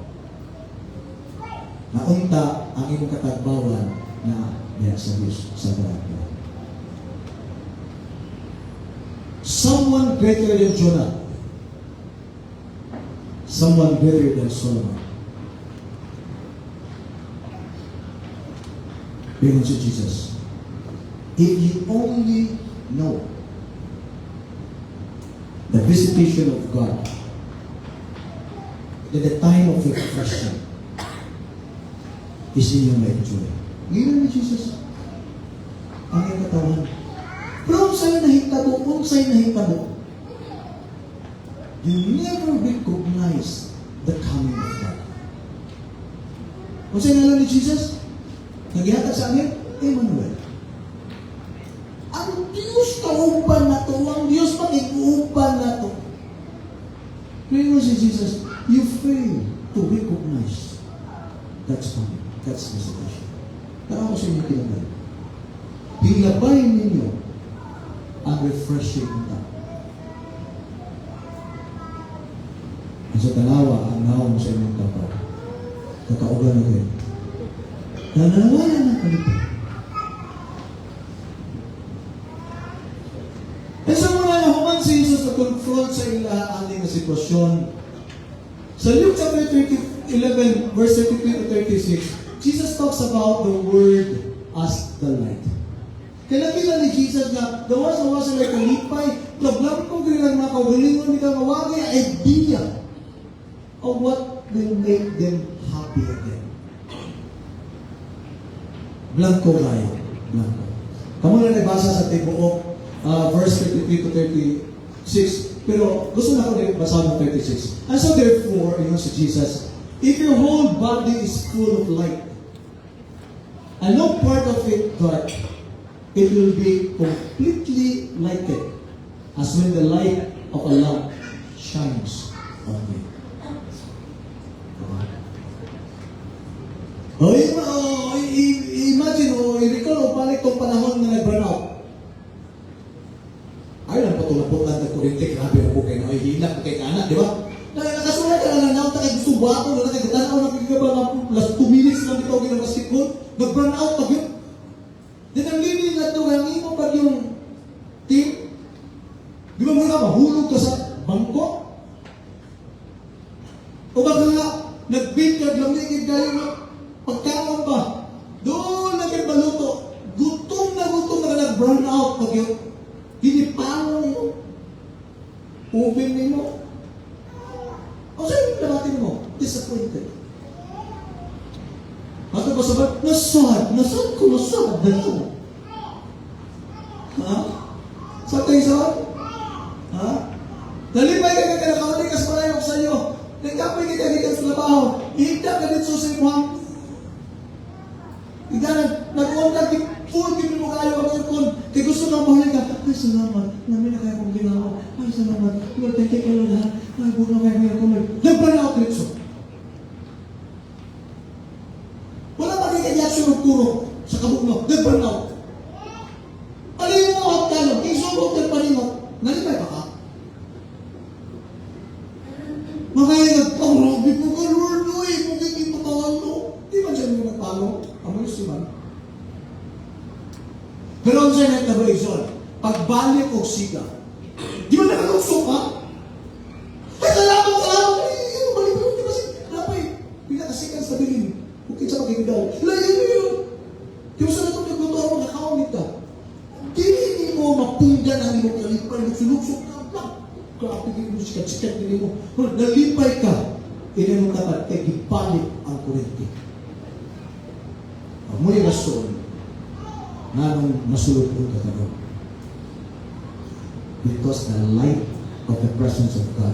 Naunta ang imong katagbawan na diya sa Diyos sa barangay. Someone greater than Jonah. Someone greater than Solomon. Ingon si Jesus, if you only know the visitation of God, that the time of refreshing is in your enjoy. Ngayon ni Jesus, ang iyong katawan. Pero kung sa'yo nahitabo, you never recognize the coming of God. Kung sa'yo nalang ni Jesus, naghihatag sa amin, Emmanuel. Ang Diyos kauban na to, ang Diyos pakikuuban na to. Pero si Jesus, you fail to recognize that's coming. That's the situation. Pero ako sa inyo kailangan. Pilabayin ninyo ang refreshing na. Ang sa tanawa, ang nawa mo sa inyong kapag. Kakaugan na kayo. Nananawalan ng kalipay. E sa mga nahuman si Jesus na confront sa ating sitwasyon. Sa Luke chapter 11, verse 33 to 36, Jesus talks about the Word as the light. Kaya nakita ni Jesus na dawas na wasa like kalipay, problem kong kailangan mga kaugalingon, hindi ka mawagay idea of what will make them happy again. Blanco tayo. Blanco. Kamu na nabasa sa Tibuok, verse 33 to 36. Pero gusto na ko rin basa ng 36. And so therefore, yun si Jesus, if your whole body is full of light, and no part of it dark, it will be completely lighted, as when the light of a lamp shines on you. Imagine, i-recall, balik itong panahon na nag-burn out. Ay, napatulaputan na kurente, grabe na po kayo na ihilak, kay anak, di ba? Nakasulat ka na lang, takay gusto ba ako, nakagitanaw na kagaba na last 2 minutes lang ito ng basketball, nag-burn out pag yun. Then ang living na ito, ang imo pag yung team, di ba muna mahulog ka sa bangko? O baka nga, nag-beat ka, lamigid kayo na, pagkaon ba? Doon nagkabaluto, gutom na nag-burn out pag yun. Dinipano mo, open mo. O sa'yo natin mo, disappointed. At ba sabat, nasad na. Ha? Saan kayo saan? Ha? Nalipay ka kakakawali ka sa malayok sa iyo. Nagkapay ka sa trabaho. Ihigda ka dito sa imuhang. Nag-contact, full din mo kayo ang aircon. Kaya gusto na mahalik ka. Ay, salamat. Namin na kayo kong ginawa. Ay, salamat. Lord, thank you kayo lahat. Ay, buka kayo ngayon kumay. Nag-burn out rin so. Wala pa kayo reaction ng puro sa kabuk mo. Nag-burn out. Alin mo at talong. Isulog ng paningot. Nalipay pa ka? Makaya nagpang-robi po ka, Lord. Uy, kung hindi pa tawalo. Di ba dyan yung nagpalo? Amoy si man. Pero ang sa'yo na reason, pagbalik o siga, di ba nakagusok ka? Ay, kalabang! Balik mo, di ba siya? Napay, pinakasikan sa bilin. Bukit sa pagkikidaw. Layo yun! Di ba sa natong nagluto ako, nakakawit ka? Di mo mapunggan ang imo kalipay, nagsulungsok ka. Grabe din mo, sikat-sikat din mo. Nalipay ka, ina mo dapat, kaya gipalik ang kurente. Muli rason na nung masulog po ka kayo. Because the light of the presence of God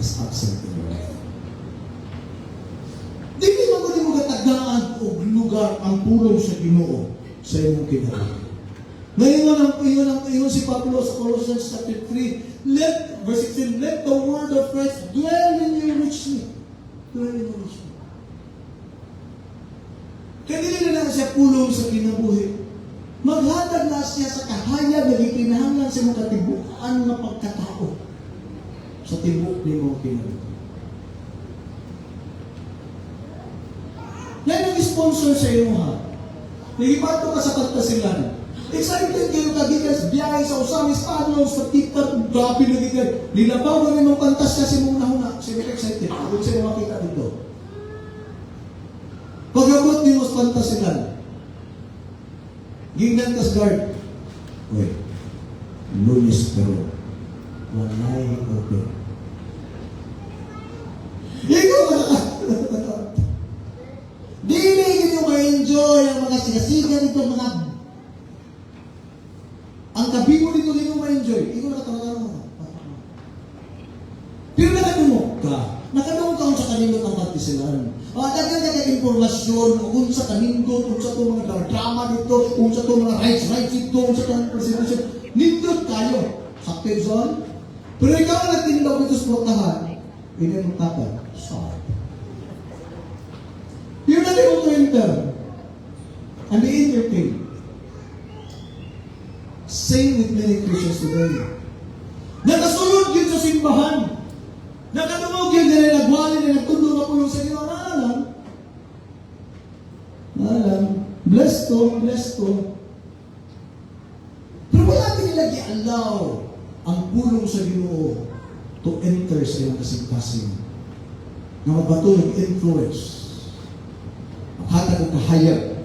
is absent in your life. Di mo katagaan o lugar ang pulong sa Ginoo sa iyong kinabuhi. Ngayon si Pablo sa Colossians chapter 3, verse 16, let the word of Christ dwell in you richly. Dwell in you richly. Kaya hindi na siya pulong sa kinabuhi. Maghatag na siya sa kahayag na ikinahanglan sa mga katibukan na pagkatao sa tibuk ni mga kinabuhi. Yan ang sponsor sa iyo ha. Nagipato ka sa Pagkasilan. Excited kayo kagigas, biyahe sa Usamis, Pano, sa TikTok, grabe na gigay. Nilabaw na rin ng pantas kasi mong nahuna. Sino excited? Kung sa'yo makita dito. Pag-abot niyo mas Pantasilan, Gingnan kas guard. Uy, Lunes pero walay open. Ikaw dili nyo ma-enjoy ang mga sigasigan nito, mga ang kabibo nito hindi mo ma-enjoy. Ikaw nakatawa mo. Pero nakadumog ka sa kanindot ang baptiselan. Dagan informasyon kung sa kanindot, kung sa itong mga drama dito, kung sa itong mga rights dito, kung sa itong presentation. Nindot kayo. Sakit zon. Pero ikaw ang nagtindaw dito sa portahan. Hindi mo tapad. Sorry. You're not able to enter. And they entertain. Same with many Christians today. Nakasunod yun sa simbahan. Nakatulog yun na nagwali na nagtundo na po yung sa inyo. Naalam. Blessed to. Pero wala din nila i-allow ang pulong sa Ginoo to enter sa iyong kasing-kasing na magbato ng influence. Hatag o kahayag.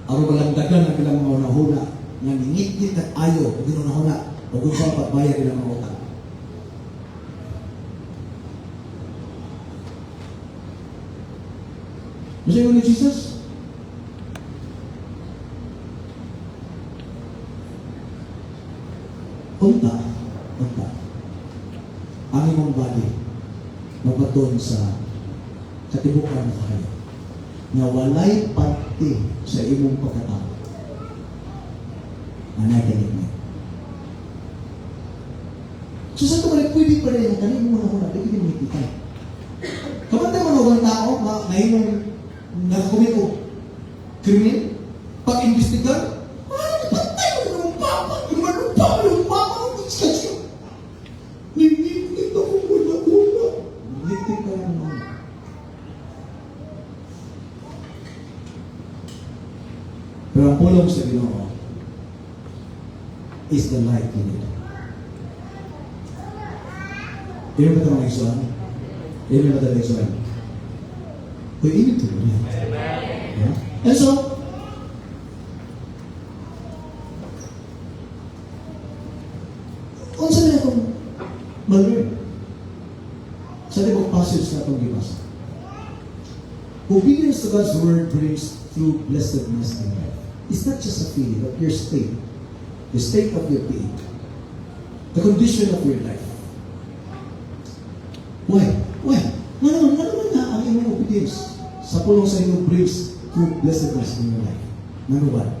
Aro walang dagan ang ilang mga unahuna nga ningit-ngit at ayo o ginunahuna o kung saan pagbayag ilang mga utang. Masaya ko ni Jesus? Unta. Ang imong body mabaton sa katibukan ng kahayag na walay parte sa imong pagkatao. Anay ganit mo. So sa ito pala, pwede pa rin ang kanina mo na di hindi mo ikita. Kapag mo na tao, ngayon nakakumit o kriminal, pag-investigar, patay mo ng papa, yung papa, nininig ako muna. Nininig ka yan naman. Pero ang pulong sa Ginoo is the light we need. Ilan ba ito mga isuan? Ilan ba ito mga isuan? We need to believe. Yeah? And so, kung saan na itong mag-learn? Sa libang passage na itong gibasa. Obedience to God's word brings true blessedness in life. It's not just a feeling, but your state. The state of your being. The condition of your life. Why? Ano naman nga ang inyong obedience sa pulong sa inyong brings true blessedness in your life? Number one,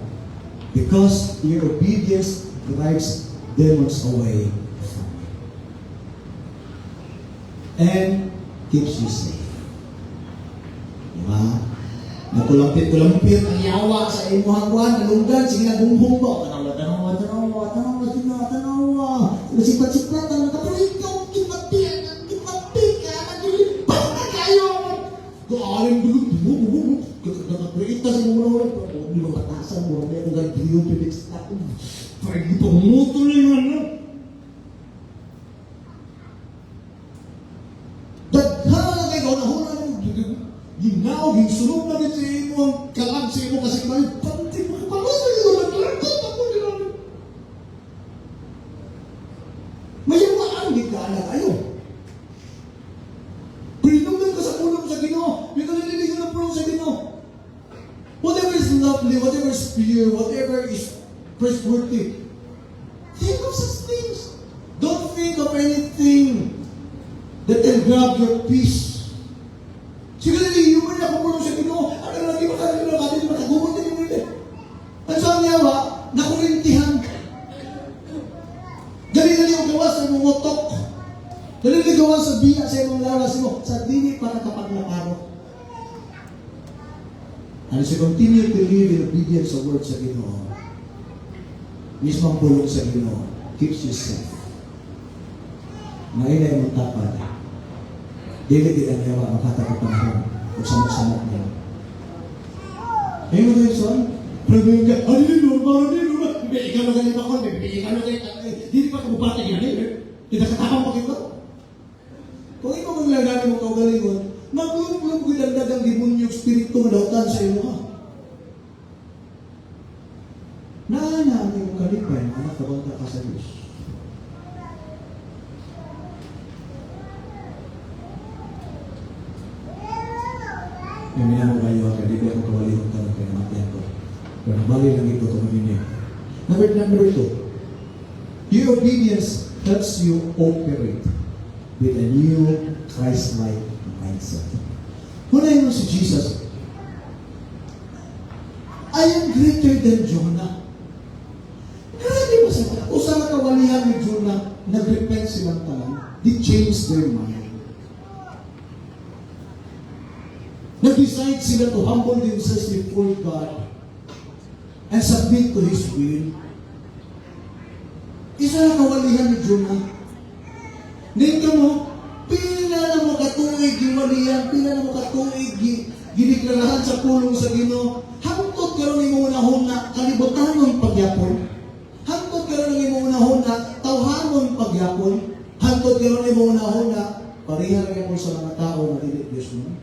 because your obedience drives demons away from you and keeps you safe. Diba? Nagkulampit ang yawa sa imo hangguan, nalunggan, sige na bumhong ba? Tanawa. Nasipat-sipat, pero ikaw, kimati ka, nagilipan na kayo. Kaaling gulo, nakakrita sa mga hindi mo matasan mo, may kong gagiliw, pilis na, parang hindi pa muto na yun, Daghala kayo, nahuna mo, ginaw, ginsunog na rin sa imo, ang kalag sa imo, kasi kayo, panti mo, pangasa nyo, naglagot ako nila. Mayawaan, di ka anak kayo. Pinungan ka sa pulong sa Ginoo, may kalililig ka ng pulong sa Ginoo. Whatever is lovely, whatever is pure, whatever is praiseworthy, think of such things. Don't think of anything that can grab your peace. Siguro niliyuman na pumulong sa Ginoo. Ano lang, di ba kanila na kami, di ba nagumot na yung ulit. Ang saan niyawa, nakurintihan. Dali-dali ang gawa sa mong utok. Dali-dali gawa sa biya sa imong lawas mo. Sa dini para kapaglaparo. And as you continue to live in obedience sa word sa Ginoo, mismo ang pulong sa Ginoo keeps you safe. Ngayon ay mong tapad. Dili ang yawa makatapag panahon o samok-samok niya. Ngayon mo son, problem ka, normal. Bibigyan ka magaling ako, bibigyan ka magaling ako. Hindi pa kabubata yan Hindi nakatapang pa kita. Kung ikaw maglagani mo kaugalingon, maglumlum ko yung dagang demonyo espiritu na dautan sa iyo ha. Naana ang iyong kalipay, anak kabanta ka sa Diyos. Yung minamo kayo, kaya di ba ako kawalihon ka ng pinamatihan ko. Pero nabali lang ito ito mag-inig. Number 2, your obedience helps you operate with a new Christ-like mindset. Hunayin mo si Jesus, I am greater than Jonah. Grabe ba sa usa nga kawalihan ni Jonah, nag-repent silang tanan. They changed their mind. Nag-decide sila to humble themselves before God and submit to His will. Isa na kawalihan ni Jonah. Dito mo, pila na mo katuig giwalihan, pila na mo katuig giniklarahan sa pulong sa Ginoo. Hangtod karon imo unahon na kalibutanon pagyapon. Hangtod karon imo unahon na tawhanon pagyapon. Hangtod karon imo unahon na pareha ra mo sa mga tao na dili Dios mo.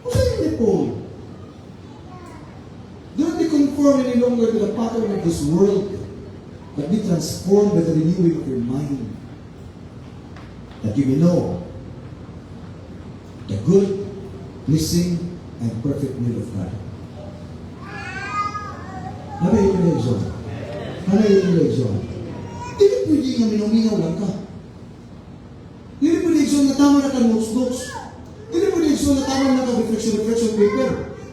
Usahay ni Paul. Do not be conformed any longer to the pattern of this world, but be transformed by the renewing of your mind, that you may know the good, pleasing, and perfect will of God. Ano yung eleksyon? Ano yung eleksyon? Hindi pwede nga minuminaw lang ka. Hindi pwede eleksyon na tama na ka-notes-notes. Hindi pwede eleksyon na tama na ka-reflection paper.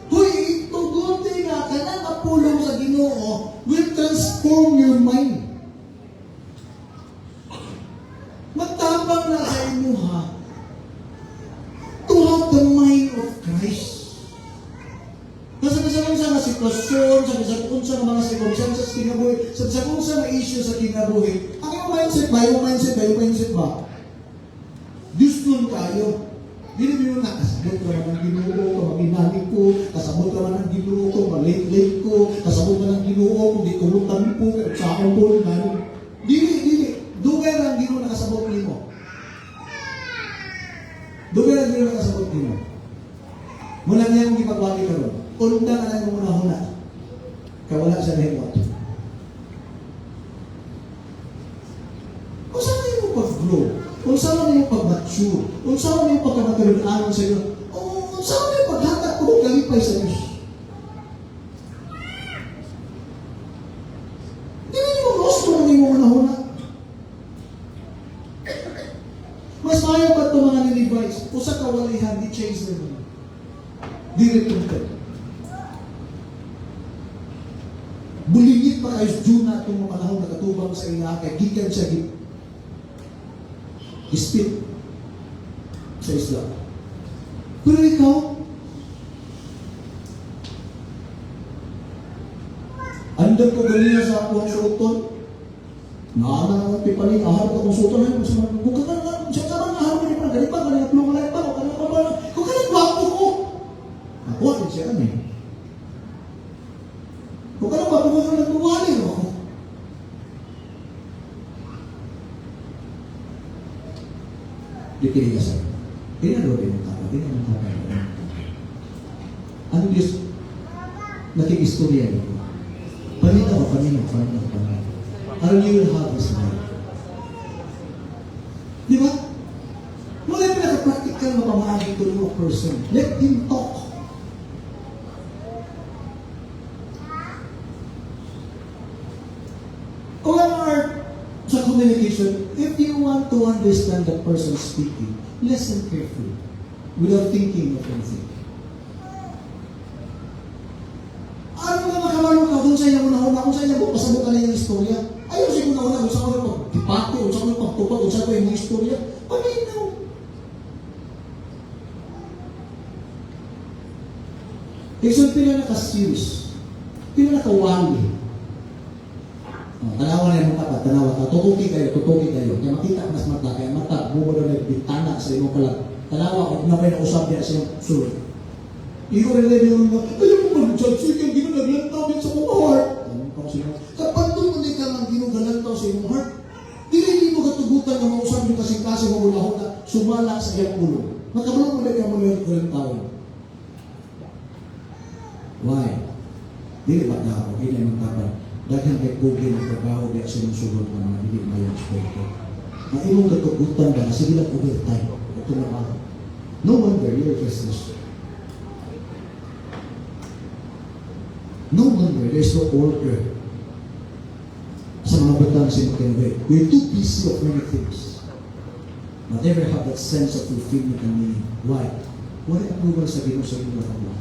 Hoy, itugunti nga ka na kapulong sa Ginoo will transform your mind. Magtabang na sa inyo ha to have the mind of Christ. Sa mga sitwasyon, sa mga circumstances sa kinabuhi, sa mga issue sa kinabuhi, ang iyong mindset ba? Diyos nun kayo. Hindi mo na, kasabot ka man ng Ginoo ko, mag-inani ko, kasabot ka man ng Ginoo ko, malate-late ko, kasabot ka ng Ginoo ko, di kulutan po, sa akong po, dili. Dugay lang Ginoo nakasabot nimo. Dugay lang Ginoo nakasabot nimo. Muna niya yung ipagwagi ka ron. Unta ka lang yung una-una. Kawala siya na himot. Kung saan mo pag-grow? Kung saan mo pag-mature? Kung saan mo pagkakatulungan sa iyo? Kung saan mo paghatak ko kalipay sa Diyos? Hindi mo gusto na yung una-una. Mas mayo ba ito mga nilibais? Usa kawalihan, di change their mind. Di repented. Bulingit pa kayo Juna itong mga panahon na katubang sa ina kay gikan siya ispit sa Islam. Pero ikaw, andang ko ganina sa akong suoton, naana ng pipaling, ahar ko kong suoton na yun, kung ka na, siya ka man ahar ko niya, ganit pa, ganit plong alay pa, kung ka na gwapo ko. Ako, din siya kami. Kung ka na gwapo ko, nagbuwali mo ako. Di kini ka sa'yo. Pinalo rin ang tama. Ano Diyos? Nakikistorya niyo. Panino. Are you will have this mind? Di ba? Wala yung pinaka-practical na pamahagi to a person. Let him talk. Sa communication, if you want to understand the person speaking, listen carefully, without thinking of anything. Ano nga makamarong ka kung sa inyo una-una, kung sa inyo pasabot ka na yung istorya? Ayaw siya una-una, kung saan ko yung pagdipati, kung saan ko yung pagtupag, kung saan ko yung istorya. Paminaw. Kasi pila naka-serious, pila naka-wali. Tanawa na yung mata, tanawa ka, tutuki kayo. Kaya makita mas mata, kaya mata, bumula na yung bitana sa imong kalag. Tanawa, kung na may nausap niya sa iyong sulit. Iyo rin din yung mga, ayaw mo mag-judge, so yung ginagalantaw din sa mong heart. Kapag doon ka lang ginagalantaw sa iyong heart, hindi mo katugutan na mausap yung kasing-kasing mo ulahon na sumala sa iyong ulo. Magkabalong mo na yung mga galantaw. Why? Dili ba na ako, hindi naman kapag daghan kay Google ang trabaho di sa sulod ng mga dili mayon sport. Ang imong katugutan ba, sige lang overtime. Ito na ako. No wonder you're Christmas. No wonder there's no order sa mga batang sinukinaway. We're too busy of many things. But never have that sense of fulfillment and meaning. Why? Wala approval sa Ginoo sa inyong lahat.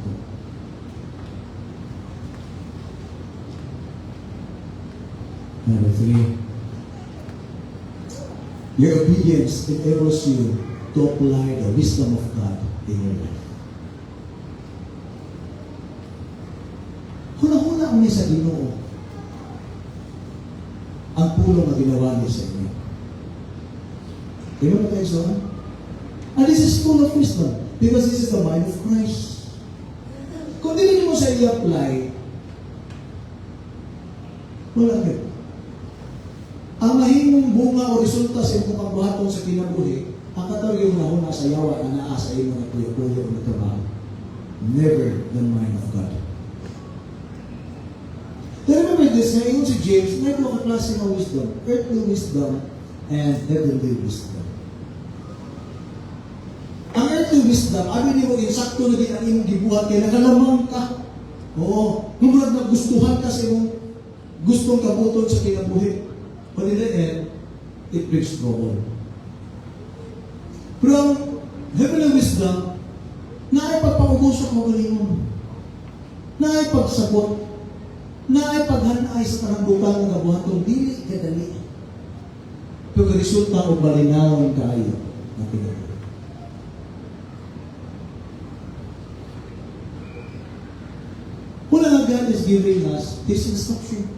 Number 3. Your obedience enables you to apply the wisdom of God in your life. Huna-huna ang sa Ginoo ang pulong na ginawa niya sa inyo. Diba na tayo sa? And this is full of wisdom because this is the mind of Christ. Kung hindi mo sa i-apply, wala ka. Ang mahimong bunga o resulta sa iyong pagbuhaton sa kinabuhi, ang katawag yung nahuna sa yawa na naa sa iyong na tuyo-tuyo o trabaho. Never the mind of God. But remember this, na ingon si James, may mga klase ng wisdom, earthly wisdom and heavenly wisdom. Ang earthly wisdom, abi ni mo insakto na din ang imong gibuhat kay nakalamang ka. Oo, humurag na gustuhan ka sa imong gustong kabuton sa kinabuhi. But in the end, it brings trouble. Pero ang heavenly wisdom, na ay pagpapagusok mo galingon, na ay pagsabot, na ay paghanay sa panangbutan ng kabuhatong dili kadali. Pero resulta o balinawon kaayo na kinabuhi. Wala na God is giving us this instruction.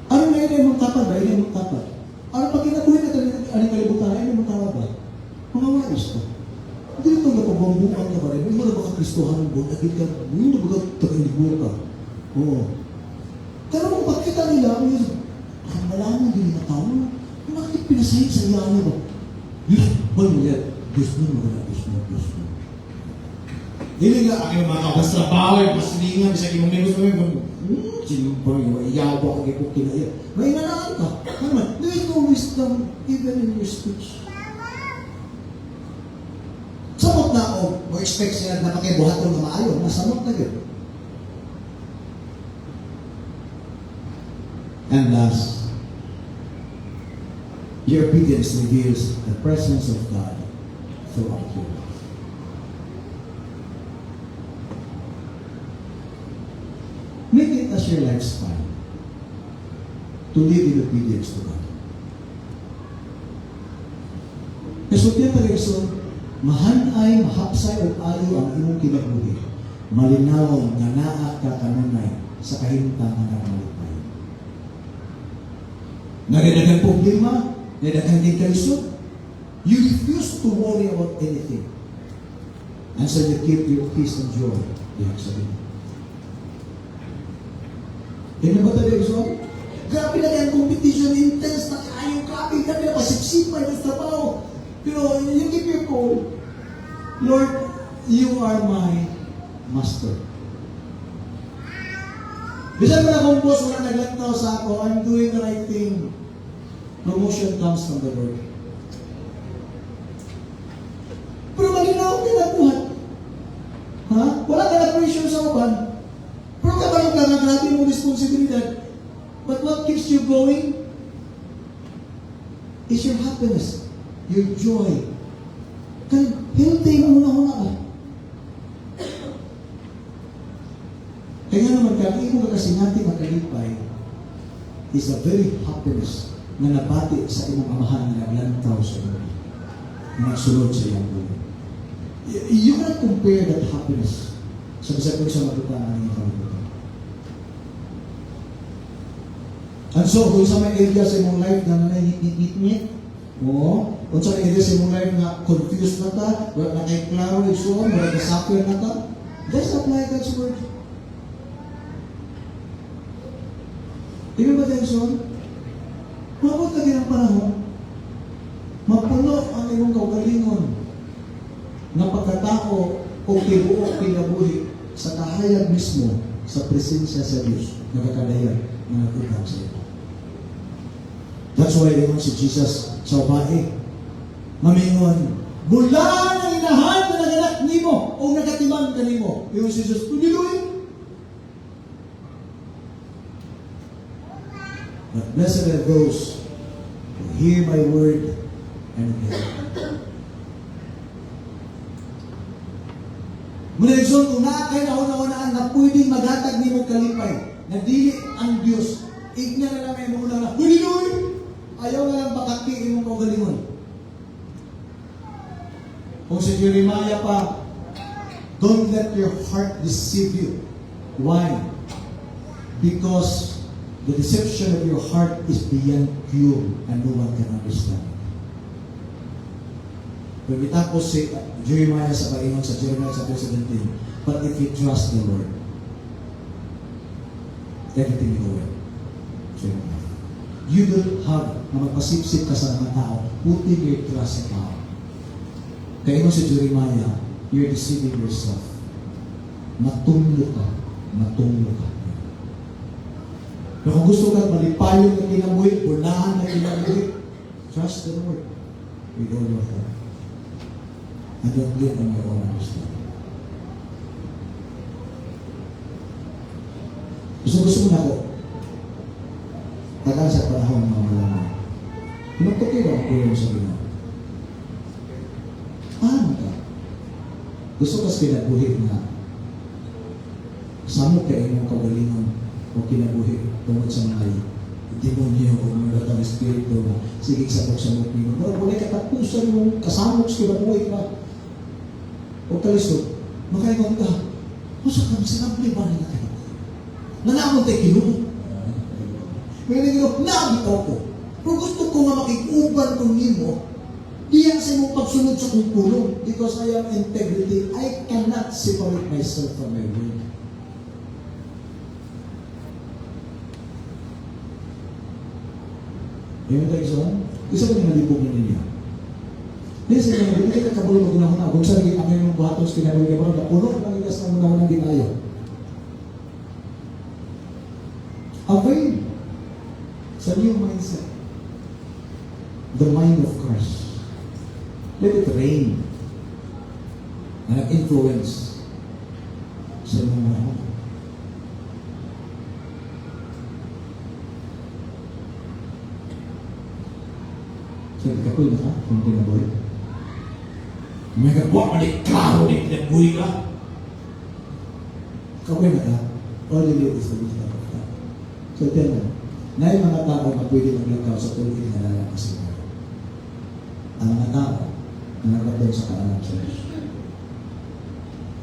Ano na yun mong tapad ba? Yun mong tapad. Ano pag kinabuhi na aling kalibutan, yun mong tapad ba? Mga wais ka. Hindi ito napabambukan ka ba rin? Hindi mo na baka Kristohan ang buwan. Agad ka, hindi na baka tagalibuhan ka. Oo. Pero kung pagkita nila, ang malaman din na tao, bakit pinasahit sa iyan ba? Diyos, manulit. Diyos mo, Diyos mo. Hindi nga, aking mga kawas trabaho, pasilingan, bisa kong menos mo, sinimpang yung iyawa, kaya kong kinaya. May nanaan ka. Naman, there is no wisdom even in your speech. Samot na ako, mo expect sila na makibuhaton na maayon, nasamot na yun. And last, your obedience reveals the presence of God throughout your life. Make it as your lifestyle to live in obedience to God. Kasultiyan talaga so, mahanay, mahapsay o ayo ang imong kinabuhi. Malinawon nga naa ka kanunay sa kahimtang nga namalipay. Nagadagang problema, nagadagang din kalisod. You refuse to worry about anything. And so you keep your peace and joy. Yan sabihin. Yan na ba tayo, so? Grabe na yung competition, intense na kayo, grabe na pasipsipay ng trabaho. Pero you keep your cool. Lord, you are my master. Bisan mo na kung boss, wala naglantaw sa ako, I'm doing the right thing. Promotion comes from the Lord. Pero malinaw ka na buhat. Ha? Wala ka na pressure sa uban. Pero kabalong ka na grabe mong responsibilidad. But what keeps you going is your happiness, your joy. Kaya healthy mo muna ba? Kaya naman kami mo kasi natin makalipay is a very happiness na nabati sa imong amahan na naglantaw sa iyo. Na nagsulod sa iyong buhay. You cannot compare that happiness sa bisag sa matuta ng iyong kalibutan. And so, kung sa may area sa imong life na nanahihit-hit-hit, kung sa may area sa imong life na confused na ta, wala na kay klaro, isuon, wala na suffer na ta, just apply God's word. Di ba tayo isuon? Mabot ka din ang panahon, mapuno ang iyong kaugalingon na pagkatao o tibuok kinabuhi sa kahayag mismo sa presensya sa Diyos, nakakadayag na nagkutang sa iyo. That's why ingon si Jesus sa babae, mamingon, mula na inahan na naganak nimo o nagatiman ka nimo. Ingon si Jesus, tudiluin. But blessed are those who hear my word and obey. Muna yung kung nakakay na una-unaan na pwedeng maghatag nimo kalipay, na dili ang Diyos, igna na lang may muna na, tudiluin. Ayaw na lang bakati imong kaugalingon. Kung si Jeremiah pa, don't let your heart deceive you. Why? Because the deception of your heart is beyond cure and no one can understand. Kung itapos si Jeremiah sa paingon sa Jeremiah chapter 17, but if you trust the Lord, everything will go well. Jeremiah. You don't have na magpasipsip ka sa mga tao, putting your trust sa tao. Kaya mo si Jeremiah, you're deceiving yourself. Matunglo ka. Matunglo ka. Pero kung gusto ka malipayong na kinabuhi, unahan na kinabuhi, trust the Lord with all your heart. And don't live on your own understanding. Gusto mo na ako, tagal sa panahon ng mga malaman. Pinagtukin ang kuya mo sa Ginoo. Paano ka? Gusto kas kinabuhi na samok ka inyong kagalingon o kinabuhi tungkol sa mga demonyo o mga datang espiritu na sige sabok-sabok nyo. Pero wala katapusan mong kasamok sa kinabuhi ka. O kalisod, makaingon ka, masa ka masinabli ba nila kayo? Nanamon tayo kinuha. May nagino, nabitaw ko. Pero gusto ko nga makikuban kong nimo, diyan sa imong pagsunod sa kong pulong. Because I have integrity, I cannot separate myself from my word. Yung tayo sa isa ko yung malipog na ninyo. Listen, hindi ka kabulong mag-unahuna. Kung saan ang iyong buhatos, kinabalik ka parang napuno, nangigas na muna ng ginayo. Avail sa new mindset. The mind of Christ. Let it reign. Na nag-influence sa mga mga. So, ikapoy na ka kung kinaboy. May kabuwa ka ni klaro ni kinaboy ka. Kapoy na ka. All you need is the wisdom of God. So, tell me, na yung mga tao na pwede maglakaw sa tuloy na lalaki sila. Ang mga tao na nagkataon sa kaalam sa Diyos.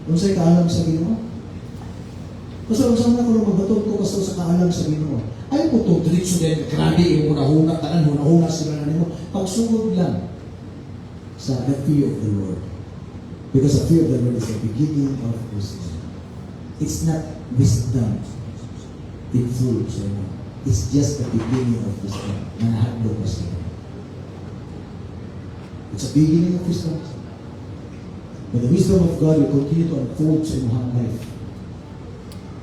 Kung sa'y kaalam sa Ginoo, kasi kung saan na kung magbatong ko kasi sa kaalam sa Ginoo, ay po ito, diretso din, grabe yung hunahuna, tanan, hunahuna sila na nimo. Pagsugod lang sa the fear of the Lord. Because the fear of the Lord is the beginning of wisdom. It's not wisdom in full, so it's just the beginning of wisdom. Manahadlo pa siya. It's a beginning of wisdom. But the wisdom of God will continue to unfold sa iyong life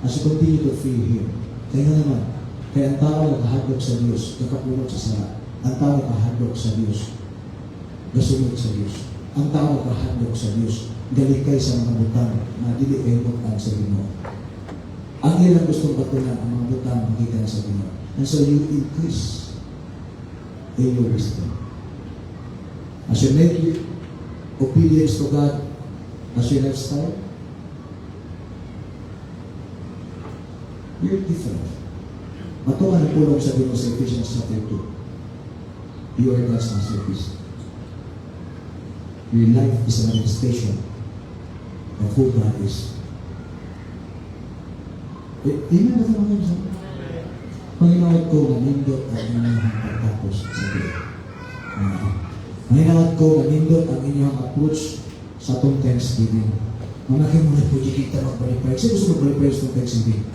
as you continue to fear Him. Kaya naman, kaya ang tao nakahadlok sa Diyos, nakapulot sa sara. Ang tao nakahadlok sa Diyos, gasunod sa Diyos. Ang tao nakahadlok sa Diyos, galikay sa mga butang na dili kayo butang sa Ginoo. Ang ilang gustong batunan ang mga butang magikan sa Ginoo. And so you increase in your wisdom. As you make your obedience to God as your lifestyle, you're different. Matuwa na pulong sa Ginoo sa Ephesians chapter 2. You are God's masterpiece. Your life is a manifestation of who God is. Amen ba ito mga Diyos? Manginawad ko na nindot ang inyong pagtapos sa Diyos. Manginawad ko na nindot ang inyong approach sa itong Thanksgiving. Manakin mo na po kita mag-prepare. Kasi gusto mag-prepare sa Thanksgiving.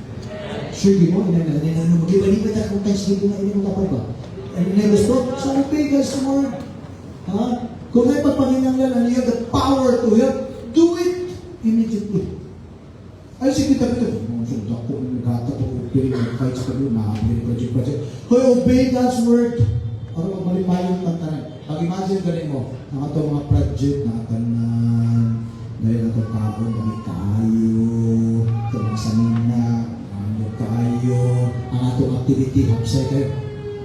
Sure, di mo, mag-ibalipat akong Thanksgiving na inyong tapos ba? And gusto, so obey God's word. Ha? Kung may pagpaninanglan and you have the power to help, do
Immediately. Ay, sige, tabi ito. So, ako, nagkata po, piling mag-fight sa kanya, makakabili project. Hoy, obey God's word. Para magmalipayon ang tantanan. Pag-imagine galing mo, ang itong mga project na tanan, dahil na itong kapon, kami tayo, itong mga sanina, ano tayo, ang atong activity, hapsay kayo.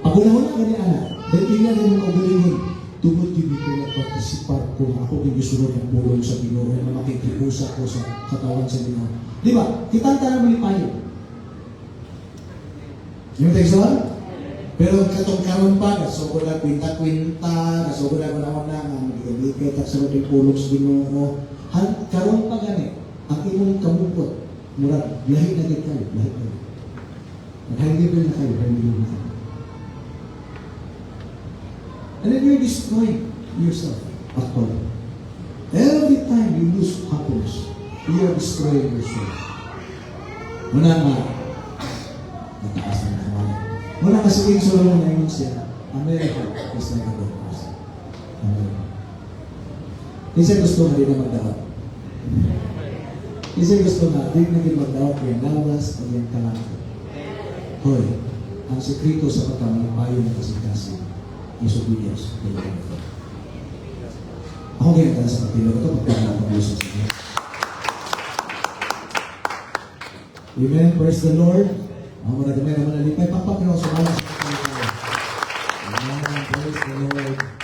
Pag-una-una ka ni anak, dahil tingnan rin mo magalingon, tungod yun ko nagpartisipar ko, ako yung gusto ng pulong sa Ginoo na makikiusap ko sa katawan sa Ginoo. Di ba? Kitang tanang malipayon. Yung tekstual? Pero katong karon pa, kasugod na kwinta-kwinta, kasugod na naman na, magigabikit, kasugod yung pulong sa Ginoo. Karon pa gani, ang imong kamupot, murag, lahit na din kayo, lahit na din. High level na kayo, high level na kayo. And then you're destroying yourself at all. Every time you lose happiness, you are destroying yourself. Muna nga, nataas na naman. Muna kasi yung solo na yun siya, America is like a good person. America. Kasi gusto na din na magdawat. Kasi gusto na din na din magdawat yung lawas o yung kalangko. Hoy, ang sekreto sa pagkamalipayo ng kasigasi is obedience. Ako ngayon ka sa pagtilo ito, pagkakapag-usos sa Diyos. Amen. Praise the Lord. Ako na gamay naman nalipay. Pampakinaw sa mga sa pagtilo. Amen. Praise the Lord.